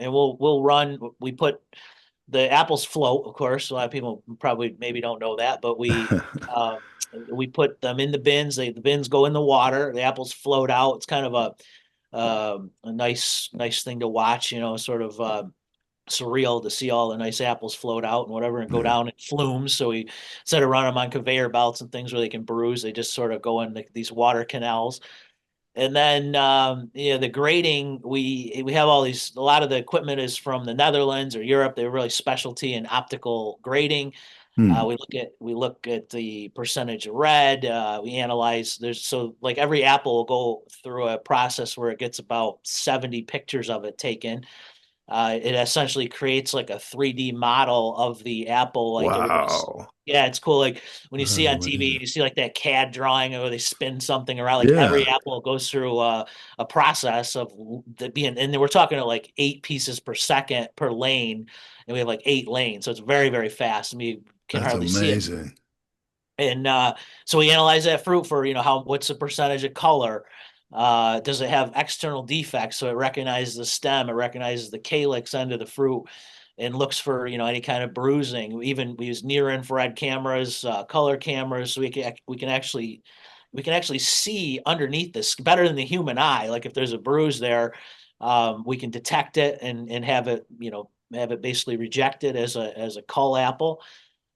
we put the apples float, of course. A lot of people probably maybe don't know that, but um, we put them in the bins. The bins go in the water. The apples float out. It's kind of a nice thing to watch. Sort of surreal to see all the nice apples float out and whatever, and go Yeah. down in flumes. So we, instead of running them on conveyor belts and things where they can bruise, they just sort of go in these water canals. And then, the grading, we have a lot of the equipment is from the Netherlands or Europe. They're really specialty in optical grading. Hmm. We look at the percentage of red. We analyze, so like every apple will go through a process where it gets about 70 pictures of it taken. It essentially creates like a 3D model of the apple, like everybody's. Wow. Yeah, it's cool. Like when you see on TV, Amazing. you see like that CAD drawing where they spin something around. Like every Yeah, apple goes through a process of and then we're talking at like 8 pieces per second per lane, and we have like 8 lanes, so it's very, very fast, and we can that's hardly see it. amazing. And so we analyze that fruit for, what's the percentage of color? Does it have external defects? So it recognizes the stem, it recognizes the calyx end of the fruit, and looks for, any kind of bruising. We use near infrared cameras, color cameras, so we can actually see underneath this better than the human eye. Like if there's a bruise there, we can detect it and have it basically rejected as a cull apple.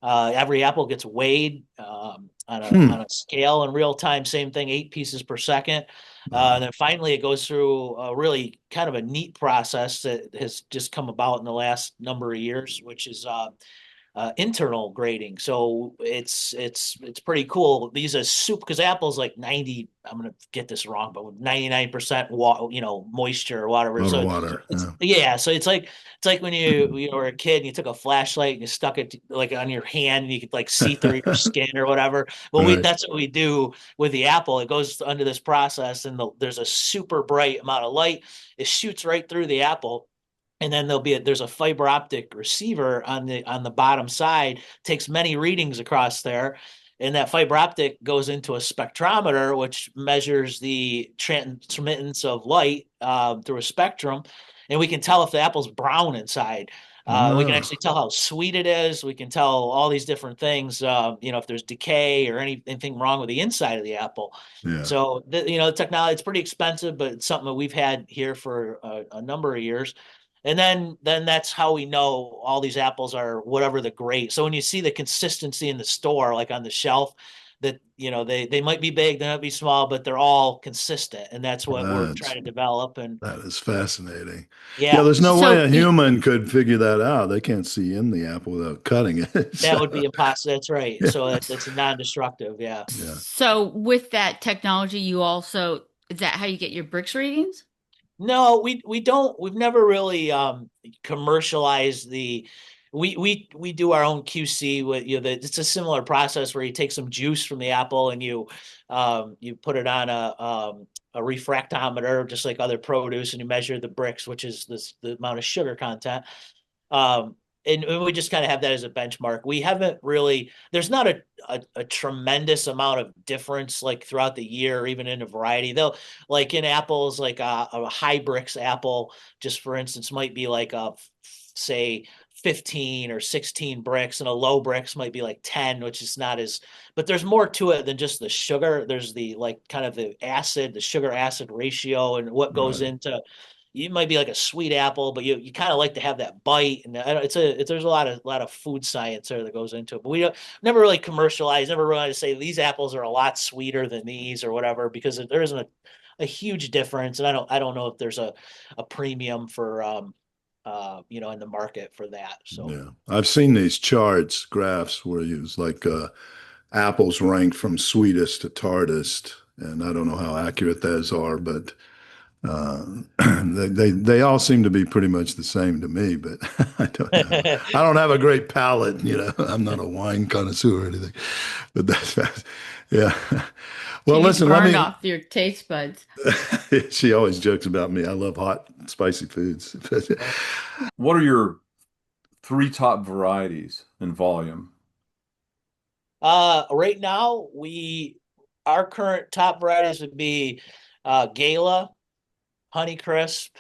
Every apple gets weighed on a Hmm. on a scale in real time. Same thing, 8 pieces per second. And Wow. then finally, it goes through a really kind of a neat process that has just come about in the last number of years, which is internal grading. So it's pretty cool. These are soup because apples like 90, I'm gonna get this wrong, but 99% moisture or whatever. A lot of So water. it's Yeah. yeah, so it's like when you were a kid and you took a flashlight and you stuck it like on your hand and you could like see through your skin or whatever. Well, Right. that's what we do with the apple. It goes under this process and there's a super bright amount of light. It shoots right through the apple, and then there's a fiber optic receiver on the bottom side, takes many readings across there, and that fiber optic goes into a spectrometer which measures the transmittance of light through a spectrum, and we can tell if the apple's brown inside. We can Ah, actually tell how sweet it is. We can tell all these different things, if there's decay or anything wrong with the inside of the apple. yeah. So the technology, it's pretty expensive, but it's something that we've had here for a number of years. And then that's how we know all these apples are whatever the grade. So when you see the consistency in the store, like on the shelf, that they might be big, they might be small, but they're all consistent, and that's what we're That's trying to develop. And that is fascinating. Yeah, yeah, there's no way So a human could figure that out. They can't see in the apple without cutting it. that So, would be impossible. That's right. yeah, So that's non-destructive. Yeah. yeah. so with that technology, you also, is that how you get your bricks readings? No, we don't. We've never really commercialized the. We do our own QC with it's a similar process where you take some juice from the apple and you put it on a refractometer just like other produce, and you measure the bricks, which is the amount of sugar content. Um, and we just kind of have that as a benchmark. We haven't really, there's not a tremendous amount of difference like throughout the year, or even in a variety. They'll like in apples, like a high bricks apple, just for instance, might be like say 15 or 16 bricks, and a low bricks might be like 10, which is not as, but there's more to it than just the sugar. There's the like kind of the sugar acid ratio and what goes Right. into, you might be like a sweet apple, but you kind of like to have that bite, and there's a lot of food science there that goes into it. But we don't never really commercialize, never really say these apples are a lot sweeter than these or whatever, because there isn't a huge difference, and I don't know if there's a premium for in the market for that. So Yeah. I've seen these charts, graphs where you use like apples ranked from sweetest to tartest, and I don't know how accurate those are, but uh, they all seem to be pretty much the same to me. But I don't know. I don't have a great palate, you know. I'm not a wine connoisseur or anything. But that's yeah. So Well, you listen, let burned me. off your taste buds. She always jokes about me. I love hot, spicy foods. What are your three top varieties in volume? right now our current top varieties would be Gala, Honeycrisp,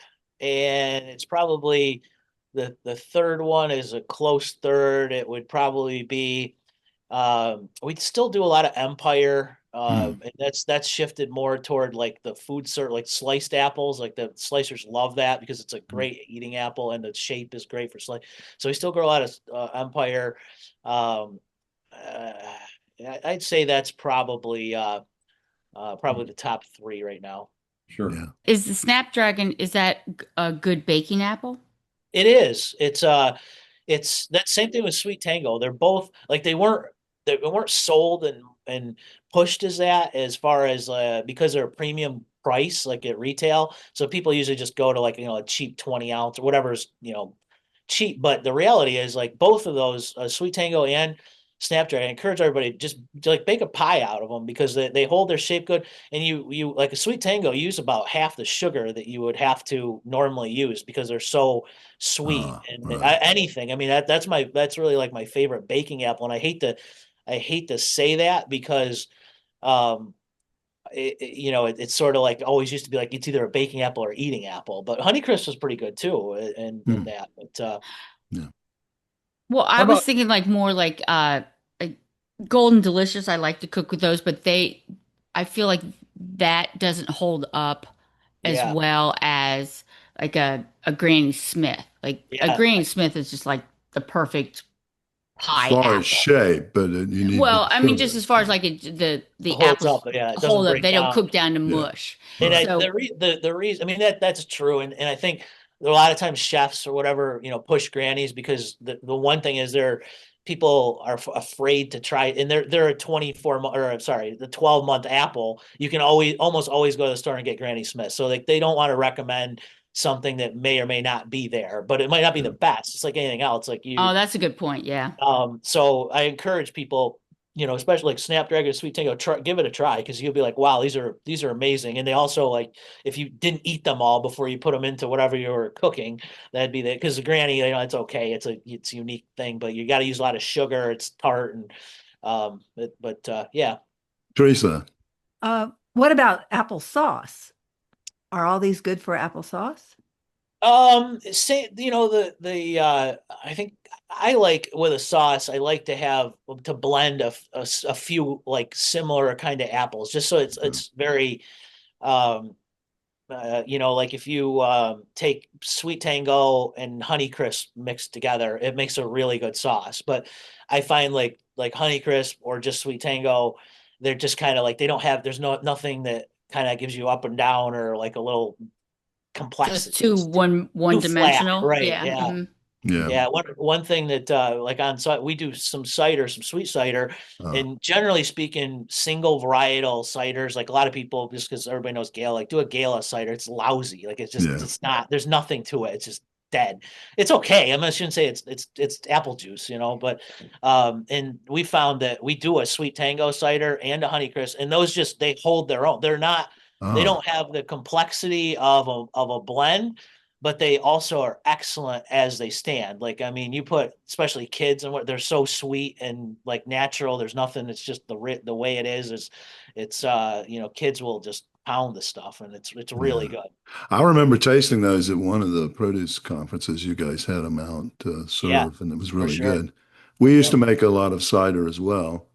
and it's probably the third one is a close third. It would probably be we'd still do a lot of Empire. Hmm. And that's shifted more toward like the food sort like sliced apples. Like the slicers love that because it's a great eating apple and the shape is great for slice. So we still grow a lot of Empire. Um, uh, I'd say that's probably the top three right now. Sure. Yeah. Is the Snapdragon, is that a good baking apple? It is. It's that same thing with Sweet Tango. They're both like they weren't sold and pushed as that as far as because they're a premium price like at retail. So people usually just go to like a cheap 20 ounce or whatever's cheap. But the reality is like both of those Sweet Tango and Snapdragon, I encourage everybody just to like bake a pie out of them because they hold their shape good, and you like a Sweet Tango use about half the sugar that you would have to normally use because they're so sweet. And Right. anything, I mean that's really like my favorite baking apple, and I hate to say that because um it's sort of like always used to be like it's either a baking apple or eating apple, but Honeycrisp was pretty good too in Hmm. that. But Yeah. Well, I How was about thinking like more like Golden Delicious. I like to cook with those, but I feel like that doesn't hold up as yeah, well as like a Granny Smith. Like a yeah, Granny Smith is just like the perfect As pie far as apple. shape, but you need Well, good I mean, just sugar. as far as Yeah. like the holds up. apples Yeah, it doesn't hold up, break they don't down. cook down to Yeah. mush. And Right. So the reason, I mean, that's true, and I think a lot of times chefs or whatever push grannies because the one thing is people are afraid to try, and they're a 24 month, or sorry, the 12-month apple. You can almost always go to the store and get Granny Smith. So like they don't want to recommend something that may or may not be there, but it might not be the best. It's like anything else. Like Oh, that's a good point. Yeah. So I encourage people, especially like Snapdragon, Sweet Tango, give it a try, because you'll be like, wow, these are amazing. And they also, like, if you didn't eat them all before you put them into whatever you were cooking, that'd be because the Granny, it's okay, it's a unique thing, but you got to use a lot of sugar. It's tart, and yeah. Teresa. What about applesauce? Are all these good for applesauce? Say, I think I like with a sauce, I like to blend a few like similar kind of apples, just so it's very, like if you take Sweet Tango and Honeycrisp mixed together, it makes a really good sauce. But I find like Honeycrisp or just Sweet Tango, they're just kind of like, they don't have, there's nothing that kind of gives you up and down, or like a little complexity. Just too one Too dimensional. flat, right? Yeah. Yeah. Mhm. Yeah. Yeah, one thing that like on site we do some cider, some sweet cider, Uh, and generally speaking, single varietal ciders. Like a lot of people, just because everybody knows Gala, like do a Gala cider. It's lousy. Like yeah. it's not. There's nothing to it. It's just dead. It's okay. I shouldn't say it's apple juice, but and we found that we do a Sweet Tango cider and a Honeycrisp, and those they hold their own. They're not. They Oh, don't have the complexity of a blend, but they also are excellent as they stand. Like, I mean, you put especially kids, and what they're so sweet and like natural. There's nothing. It's just the way it is it's kids will just pound the stuff, and it's really yeah. good. I remember tasting those at one of the produce conferences. You guys had them out to Yeah, serve, and it was for really sure. good. We used to Yep. make a lot of cider as well.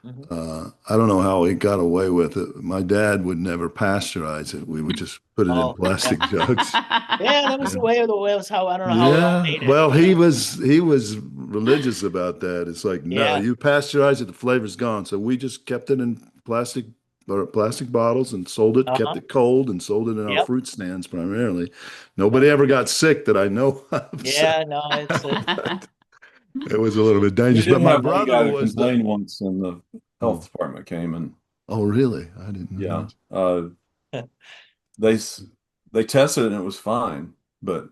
Mhm. I don't know how we got away with it. My dad would never pasteurize it. We would just put it in Oh, plastic jugs. yeah, that was And the way it was how I don't know how we all yeah, made it. well, he was religious about that. It's like, no, Yeah. you pasteurize it, the flavor's gone. So we just kept it in plastic bottles and sold it, kept Uh-huh. it cold and sold it in our Yep. fruit stands primarily. Nobody ever got sick that I know of. So Yeah, no, it's it was a little bit We dangerous. did But my have one brother guy that was the, complained once, and the health oh, department came, and oh, really? I didn't yeah, know. they s- they tested it and it was fine. But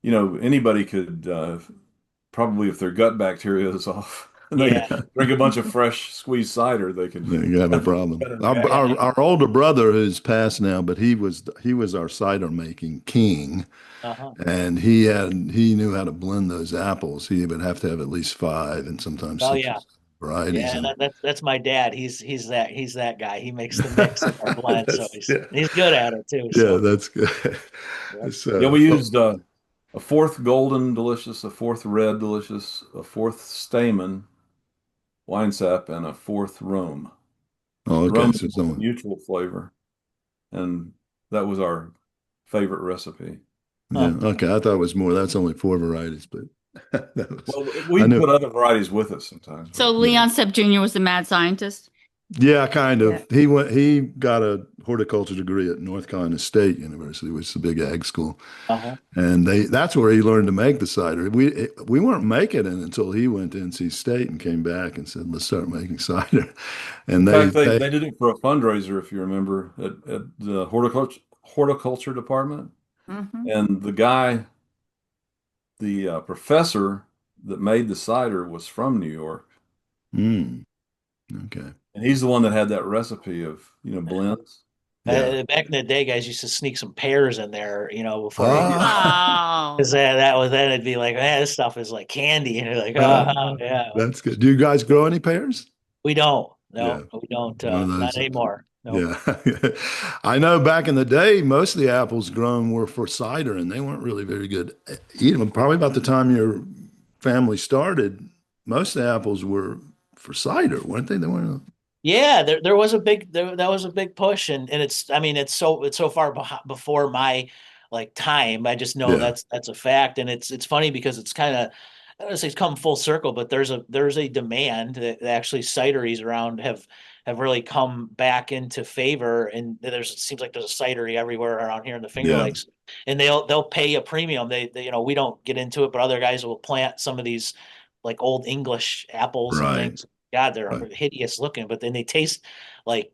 anybody could probably, if their gut bacteria is off, and they yeah. Yeah. drink a bunch of fresh squeezed cider, they could You have a problem. better Our, reaction. our, our older brother who's passed now, but he was our cider making king, Uh-huh. and he knew how to blend those apples. He would have to have at least five and sometimes Oh six or yeah. seven varieties. Yeah, And that's my dad. He's that guy. He makes the mix of our blend, so yeah, he's good at it too. yeah, So that's good. yep. Yeah, So, we used a fourth golden delicious, a fourth red delicious, a fourth stamen wine sap, and a fourth Rome. oh, okay. Rome So is a someone, mutual flavor, and that was our favorite recipe. Huh. yeah, okay. I thought it was more. That's only four varieties, but that was, Well, I we knew. put other varieties with it sometimes, So but Yeah. Leon Stepp Jr. was the mad scientist. Yeah, kind Yeah. of. He got a horticulture degree at North Carolina State University, which is a big ag school, Uh-huh. and that's where he learned to make the cider. We weren't making it until he went to NC State and came back and said, "Let's start making cider." And in they fact, they they did it for a fundraiser, if you remember, at the horticulture department, Hmm. and the professor that made the cider was from New York, mm, okay, and he's the one that had that recipe of blends. yeah. Back in the day, guys used to sneak some pears in there, before you, Ah, Oh, because that was then it'd be like, man, this stuff is like candy, and you're like, ah, yeah. that's good. Do you guys grow any pears? We don't, Yeah, no, we don't, one of not those. anymore. No. Yeah. I know back in the day, most of the apples grown were for cider and they weren't really very good. Even probably about the time your family started, most of the apples were for cider, weren't they? They weren't. Yeah, there was a that was a big push, and I mean it's so far before my like time. I just know Yeah. that's a fact, and it's funny because it's kind of, I don't want to say it's come full circle, but there's a demand that actually cideries around have really come back into favor, and it seems like there's a cidery everywhere around here in the Finger Yeah. Lakes, and they'll pay a premium. They we don't get into it, but other guys will plant some of these like old English apples and Right. things. God, they're Right. hideous looking, but then they taste like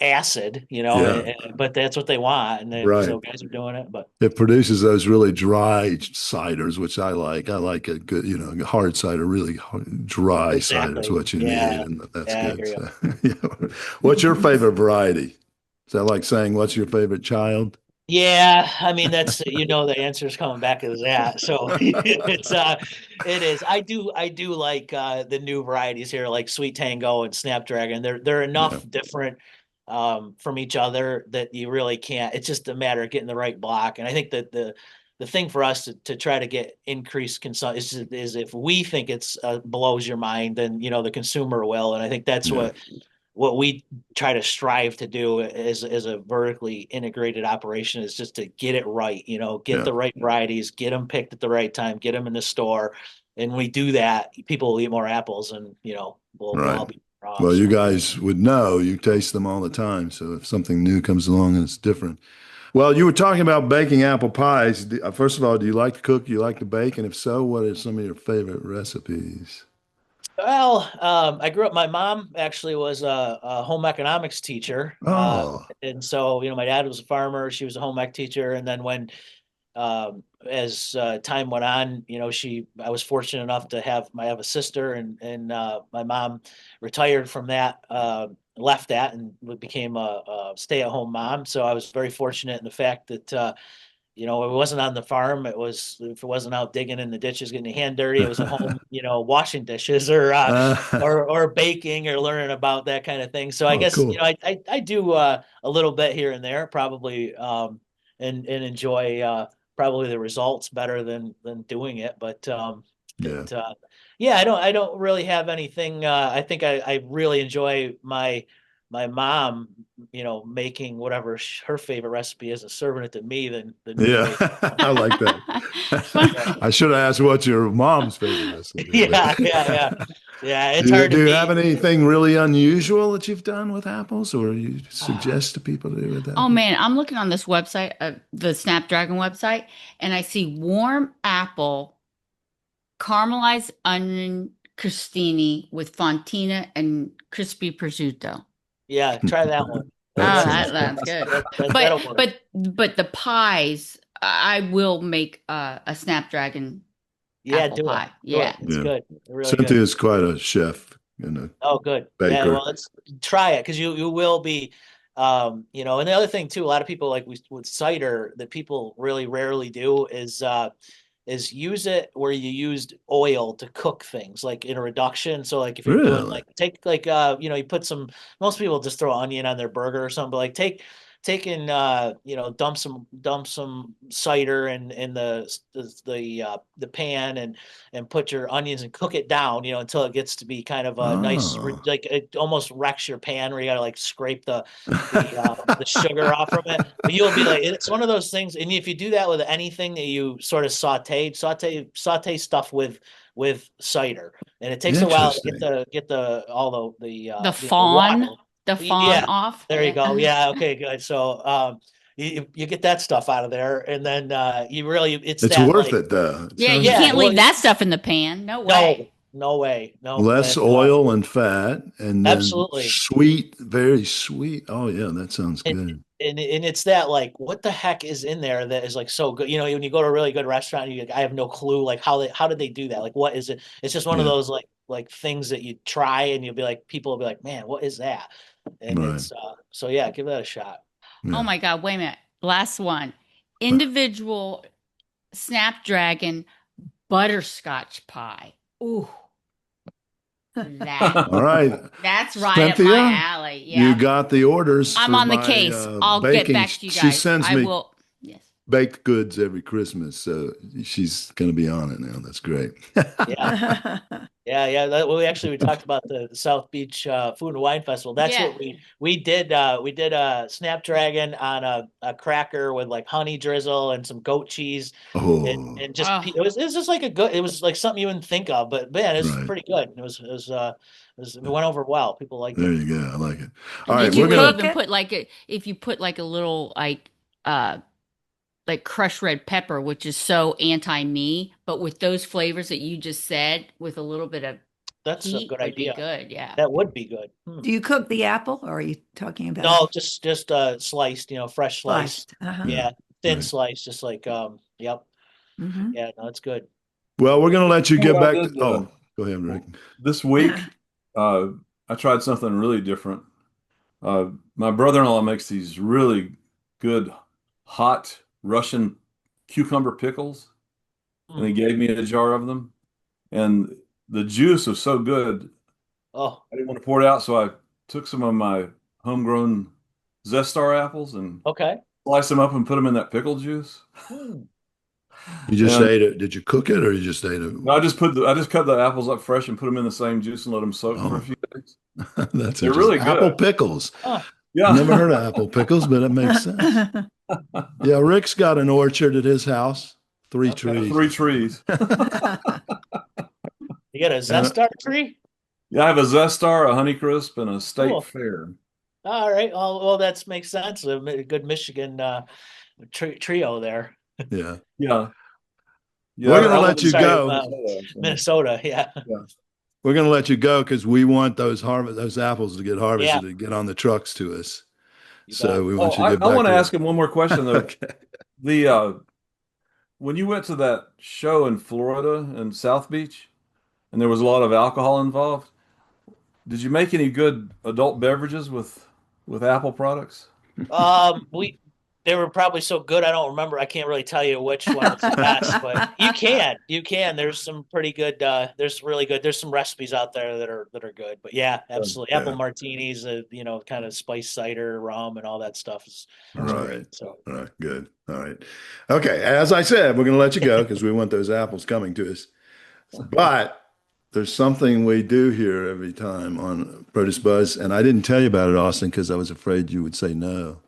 acid, Yeah. but that's what they want. And then Right. so guys are doing it, but It produces those really dry ciders, which I like. I like a good, hard cider, really dry cider is exactly. what you need, Yeah. and that's Yeah, I good. hear you. So, yeah. What's your favorite variety? Is that like saying what's your favorite child? Yeah, I mean that's the answer is coming back as that. So it is. I do like the new varieties here like Sweet Tango and Snapdragon. They're Yeah. enough different from each other that you really can't. It's just a matter of getting the right block. And I think that the thing for us to try to get increased consumption is if we think it's blows your mind, then the consumer will. And I think that's Yeah. what we try to strive to do as a vertically integrated operation is just to get it right, get Yeah. the right varieties, get them picked at the right time, get them in the store. And we do that, people will eat more apples and, we'll Right. all be better off. Well, you So guys would know. You taste them all the time. So if something new comes along and it's different. Well, you were talking about baking apple pies. First of all, do you like to cook? Do you like to bake? And if so, what are some of your favorite recipes? Well, I grew up. My mom actually was a home economics teacher, Oh, and so my dad was a farmer. She was a home ec teacher, and then when as time went on, I was fortunate enough to I have a sister, and my mom retired from that, left that, and became a stay-at-home mom. So I was very fortunate in the fact that it wasn't on the farm. If it wasn't out digging in the ditches, getting your hand dirty, it was at home, washing dishes or baking or learning about that kind of thing. So I oh, guess, cool. I do a little bit here and there, probably, and enjoy probably the results better than doing it. But Yeah. it yeah, I don't really have anything. I think I really enjoy my mom, making whatever her favorite recipe is and serving it to me than me Yeah. making. I like that. Fun. I should have asked what's your mom's favorite recipe, but Yeah, yeah, yeah, yeah. do It's you hard do to you have beat. anything really unusual that you've done with apples or you Ah, suggest to people to do with Oh apples? man, I'm looking on this website, the Snapdragon website, and I see warm apple, caramelized onion crostini with fontina and crispy prosciutto. yeah, try that one. Oh, That that sounds sounds good. good. That'll work. But the pies, I will make a Snapdragon Yeah, apple do it. pie. Do it. Yeah. It's Yeah. good. Really good. Cynthia's quite a chef and a Oh, good. Yeah, well, baker. let's try it because you will be, and the other thing too, a lot of people like with cider that people really rarely do is use it where you used oil to cook things like in a reduction. So like if you're doing Really? like take like you put some most people just throw onion on their burger or something, but like take and dump some cider in the pan and put your onions and cook it down, until it gets to be kind of a nice, Oh. like it almost wrecks your pan where you gotta like scrape the sugar off from it. But you'll be like, it's one of those things. And if you do that with anything that you sort of saute stuff with cider, and it takes a while to get Interesting. the all The the water. fawn, the fawn Yeah, off. there you Yeah. go. Yeah, okay, good. So you get that stuff out of there, and then you really it's It's that worth like it though. It Yeah, you sounds yeah, can't good. well, leave that stuff in the pan. No no, way. no way, no, Less and oil and fat, and then absolutely. sweet, very sweet. Oh yeah, that sounds And, good. and it's that like what the heck is in there that is like so good. When you go to a really good restaurant, I have no clue like how did they do that? Like what is it? It's just one of Yeah, those like things that you try and you'll be like people will be like, man, what is that? And right. it's so yeah, give that a shot. Oh Yeah. my God, wait a minute. Last one. Individual Snapdragon butterscotch pie. Ooh, that All right, that's right up my Cynthia, alley. you Yeah. got the orders I'm for on the my case. I'll get baking. back to you She guys. sends I me will. Yes. baked goods every Christmas, so she's going to be on it now. That's great. Yeah. Yeah. We talked about the South Beach Food and Wine Festival. That's Yeah. what we did. We did a Snapdragon on a cracker with like honey drizzle and some goat cheese, Oh, and just Oh, it was just like it was like something you wouldn't think of, but man, it was right. pretty good. It went over well. People liked There it. you go. I like it. All and right, did Did you we're you gonna. cook even it? put like if you put like a little like uh like crushed red pepper, which is so anti-me, but with those flavors that you just said, with a little bit of That's a heat good would be idea. good. Yeah. That would be good. Do you cook the apple, or are you talking about No, just sliced, fresh slice. sliced? Uh-huh. Yeah, thin Right. slice, just like yep. Mm-hmm. Yeah, no, it's good. Well, we're going to let you get What I back to. did, Oh, go ahead, Rick. this week, I tried something really different. My brother-in-law makes these really good hot Russian cucumber pickles, and he Mm. gave me a jar of them. And the juice was so good, Oh, I didn't want to pour it out, so I took some of my homegrown Zestar apples and okay. sliced them up and put them in that pickle juice. Mm. You just And ate it. Did you cook it or you just ate it? I just cut the apples up fresh and put them in the same juice and let them soak for Oh. a few days. That's They're interesting. really Apple good. pickles. Oh, Yeah. Never heard of apple pickles, but it makes sense. Yeah, Rick's got an orchard at his house. 3 Okay. trees. 3 trees. you got a Zestar tree? Yeah, I have a Zestar, a Honeycrisp, and a State Cool. Fair. All right. Well, that makes sense. A good Michigan trio there. Yeah. Yeah. Yeah, We're going to I let live you in Sorry, go. Minnesota, so, Minnesota. Yeah. yeah. We're going to let you go because we want those apples to get harvested Yeah. and get on the trucks to us. You So bet. we Oh, want you to I get back want to to ask him one more question though. Okay. The when you went to that show in Florida in South Beach, and there was a lot of alcohol involved, did you make any good adult beverages with apple products? We they were probably so good. I don't remember. I can't really tell you which one was the best, but you can. There's some pretty good. There's really good. There's some recipes out there that are good. But yeah, absolutely. Yeah. Apple martinis, kind of spice cider, rum, and all that stuff is All great. right. So All right. Good. All right. Okay. As I said, we're going to let you go because we want those apples coming to us. But there's something we do here every time on Produce Buzz, and I didn't tell you about it, Austin, because I was afraid you would say no.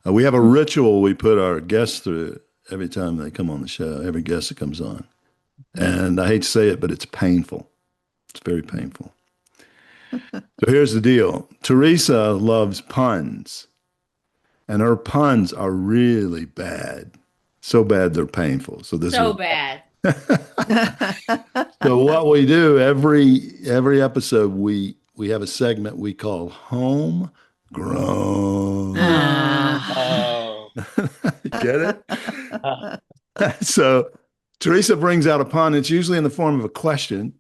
We have a ritual we put our guests through every time they come on the show, every guest that comes on. And I hate to say it, but it's painful. It's very painful. So here's the deal. Teresa loves puns, and her puns are really bad. So bad they're painful. So this So is bad. So what we do every episode we have a segment we call Homegrown. oh, Get it? So Teresa brings out a pun. It's usually in the form of a question,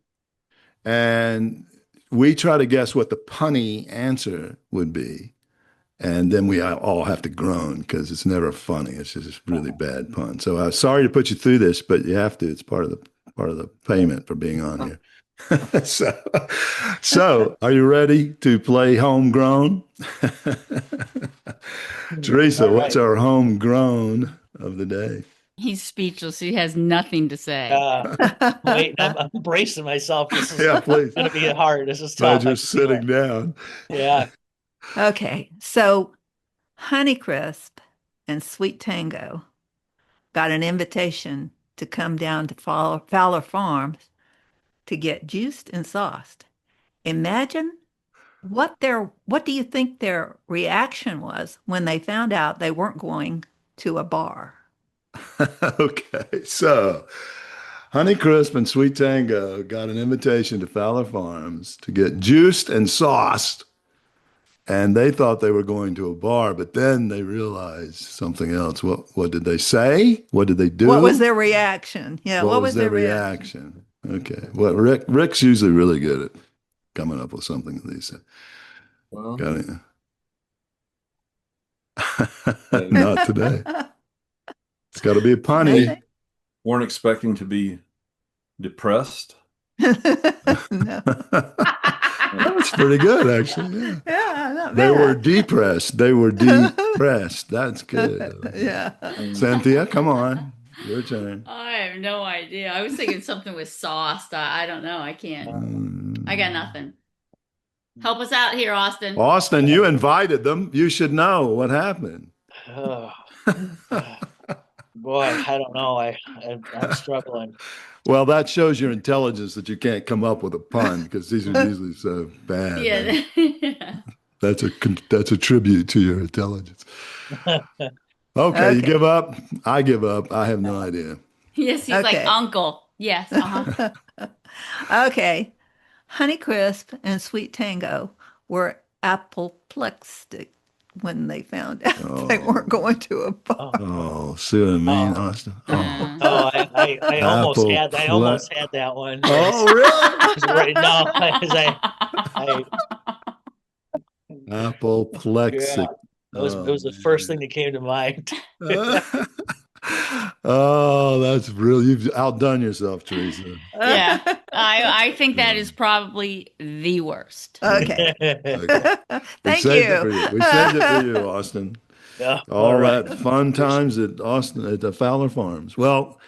and we try to guess what the punny answer would be. And then we all have to groan because it's never funny. It's just a really bad pun. So I'm sorry to put you through this, but you have to. It's part of the payment for being on here. So are you ready to play Homegrown? Teresa, All what's right. our homegrown of the day? He's speechless. He has nothing to say. wait, I'm bracing myself. This is Yeah, please. going to be hard. This is Glad tough. I you're can feel sitting it. down. Yeah. Okay, so Honeycrisp and Sweet Tango got an invitation to come down to Fowler Farms to get juiced and sauced. Imagine what do you think their reaction was when they found out they weren't going to a bar? Okay, so Honeycrisp and Sweet Tango got an invitation to Fowler Farms to get juiced and sauced, and they thought they were going to a bar, but then they realized something else. What did they say? What did they do? What was their reaction? Yeah, What what was was their reaction? Okay, well, Rick's usually really good at coming up with something that he said. Well, Got it? Not today. It's got to be a punny. weren't expecting to be depressed. No. That was pretty good, actually. Yeah. Yeah, not They were bad. depressed. They were depressed. That's good. Yeah. Cynthia, come on. Your turn. I have no idea. I was thinking something with sauce. I don't know. I can't. I got nothing. Help us out here, Austin. Austin, you invited them. You should know what happened. Oh, boy, I don't know. I'm struggling. Well, that shows your intelligence that you can't come up with a pun because these are usually so bad. Yeah. That's a tribute to your intelligence. Okay, you Okay. give up? I give up. I have no idea. Yes, he's like Okay. uncle. Yes. Uh-huh. Okay. Honeycrisp and Sweet Tango were apoplectic when they found out they weren't Oh, going to a bar. Oh, oh, see what I mean, oh, Austin? Oh, I apple almost had that one. Oh, really? It's right now, as I, Apoplexic. yeah, it Oh, was the first thing that came to mind. man. Oh, that's really, you've outdone yourself, Teresa. Yeah. I think that is probably the worst. Okay. Okay. We Thank saved it for you. you. We saved it for you, Austin. Yeah, all All right. that fun times at Austin at the Fowler Farms. Well,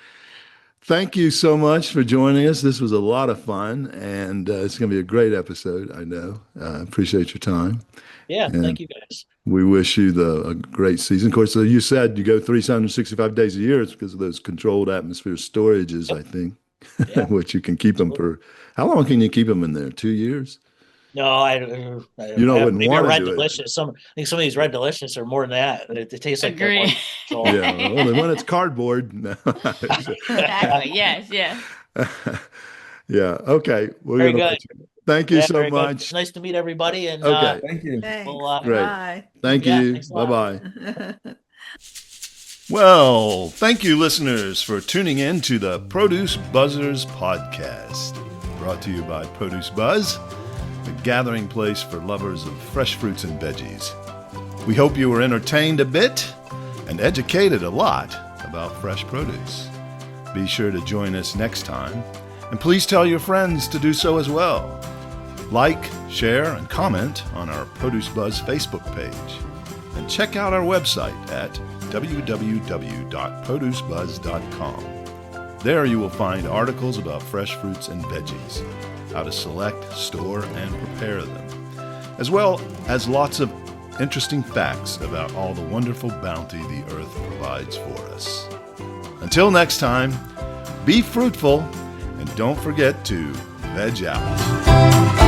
thank you so much for joining us. This was a lot of fun, and it's going to be a great episode. I know. Appreciate your time, Yeah, and thank you guys. we wish you a great season. Of course, so you said you go 365 days a year. It's because of those controlled atmosphere storages, I Yep. think, Yeah, which you can keep them for. How long can you keep them in there? 2 years? no, You know, I wouldn't maybe a want to Red do it. Delicious. I think some of these Red Delicious are more than that. It tastes like they're more. Agree. So, Yeah, well, when it's cardboard. No. Exactly. Yes, yes. Yeah. Okay. We're very gonna good. let you. Thank you Yeah, so very good. It's much. nice to meet everybody, and Okay. Thank you. Thanks. Well, Great. Bye. Thank yeah, you. thanks a Bye lot. bye. Well, thank you, listeners, for tuning in to the Produce Buzzers podcast, brought to you by Produce Buzz, the gathering place for lovers of fresh fruits and veggies. We hope you were entertained a bit and educated a lot about fresh produce. Be sure to join us next time, and please tell your friends to do so as well. Like, share, and comment on our Produce Buzz Facebook page. And check out our website at www.producebuzz.com. There you will find articles about fresh fruits and veggies, how to select, store, and prepare them, as well as lots of interesting facts about all the wonderful bounty the earth provides for us. Until next time, be fruitful and don't forget to veg out.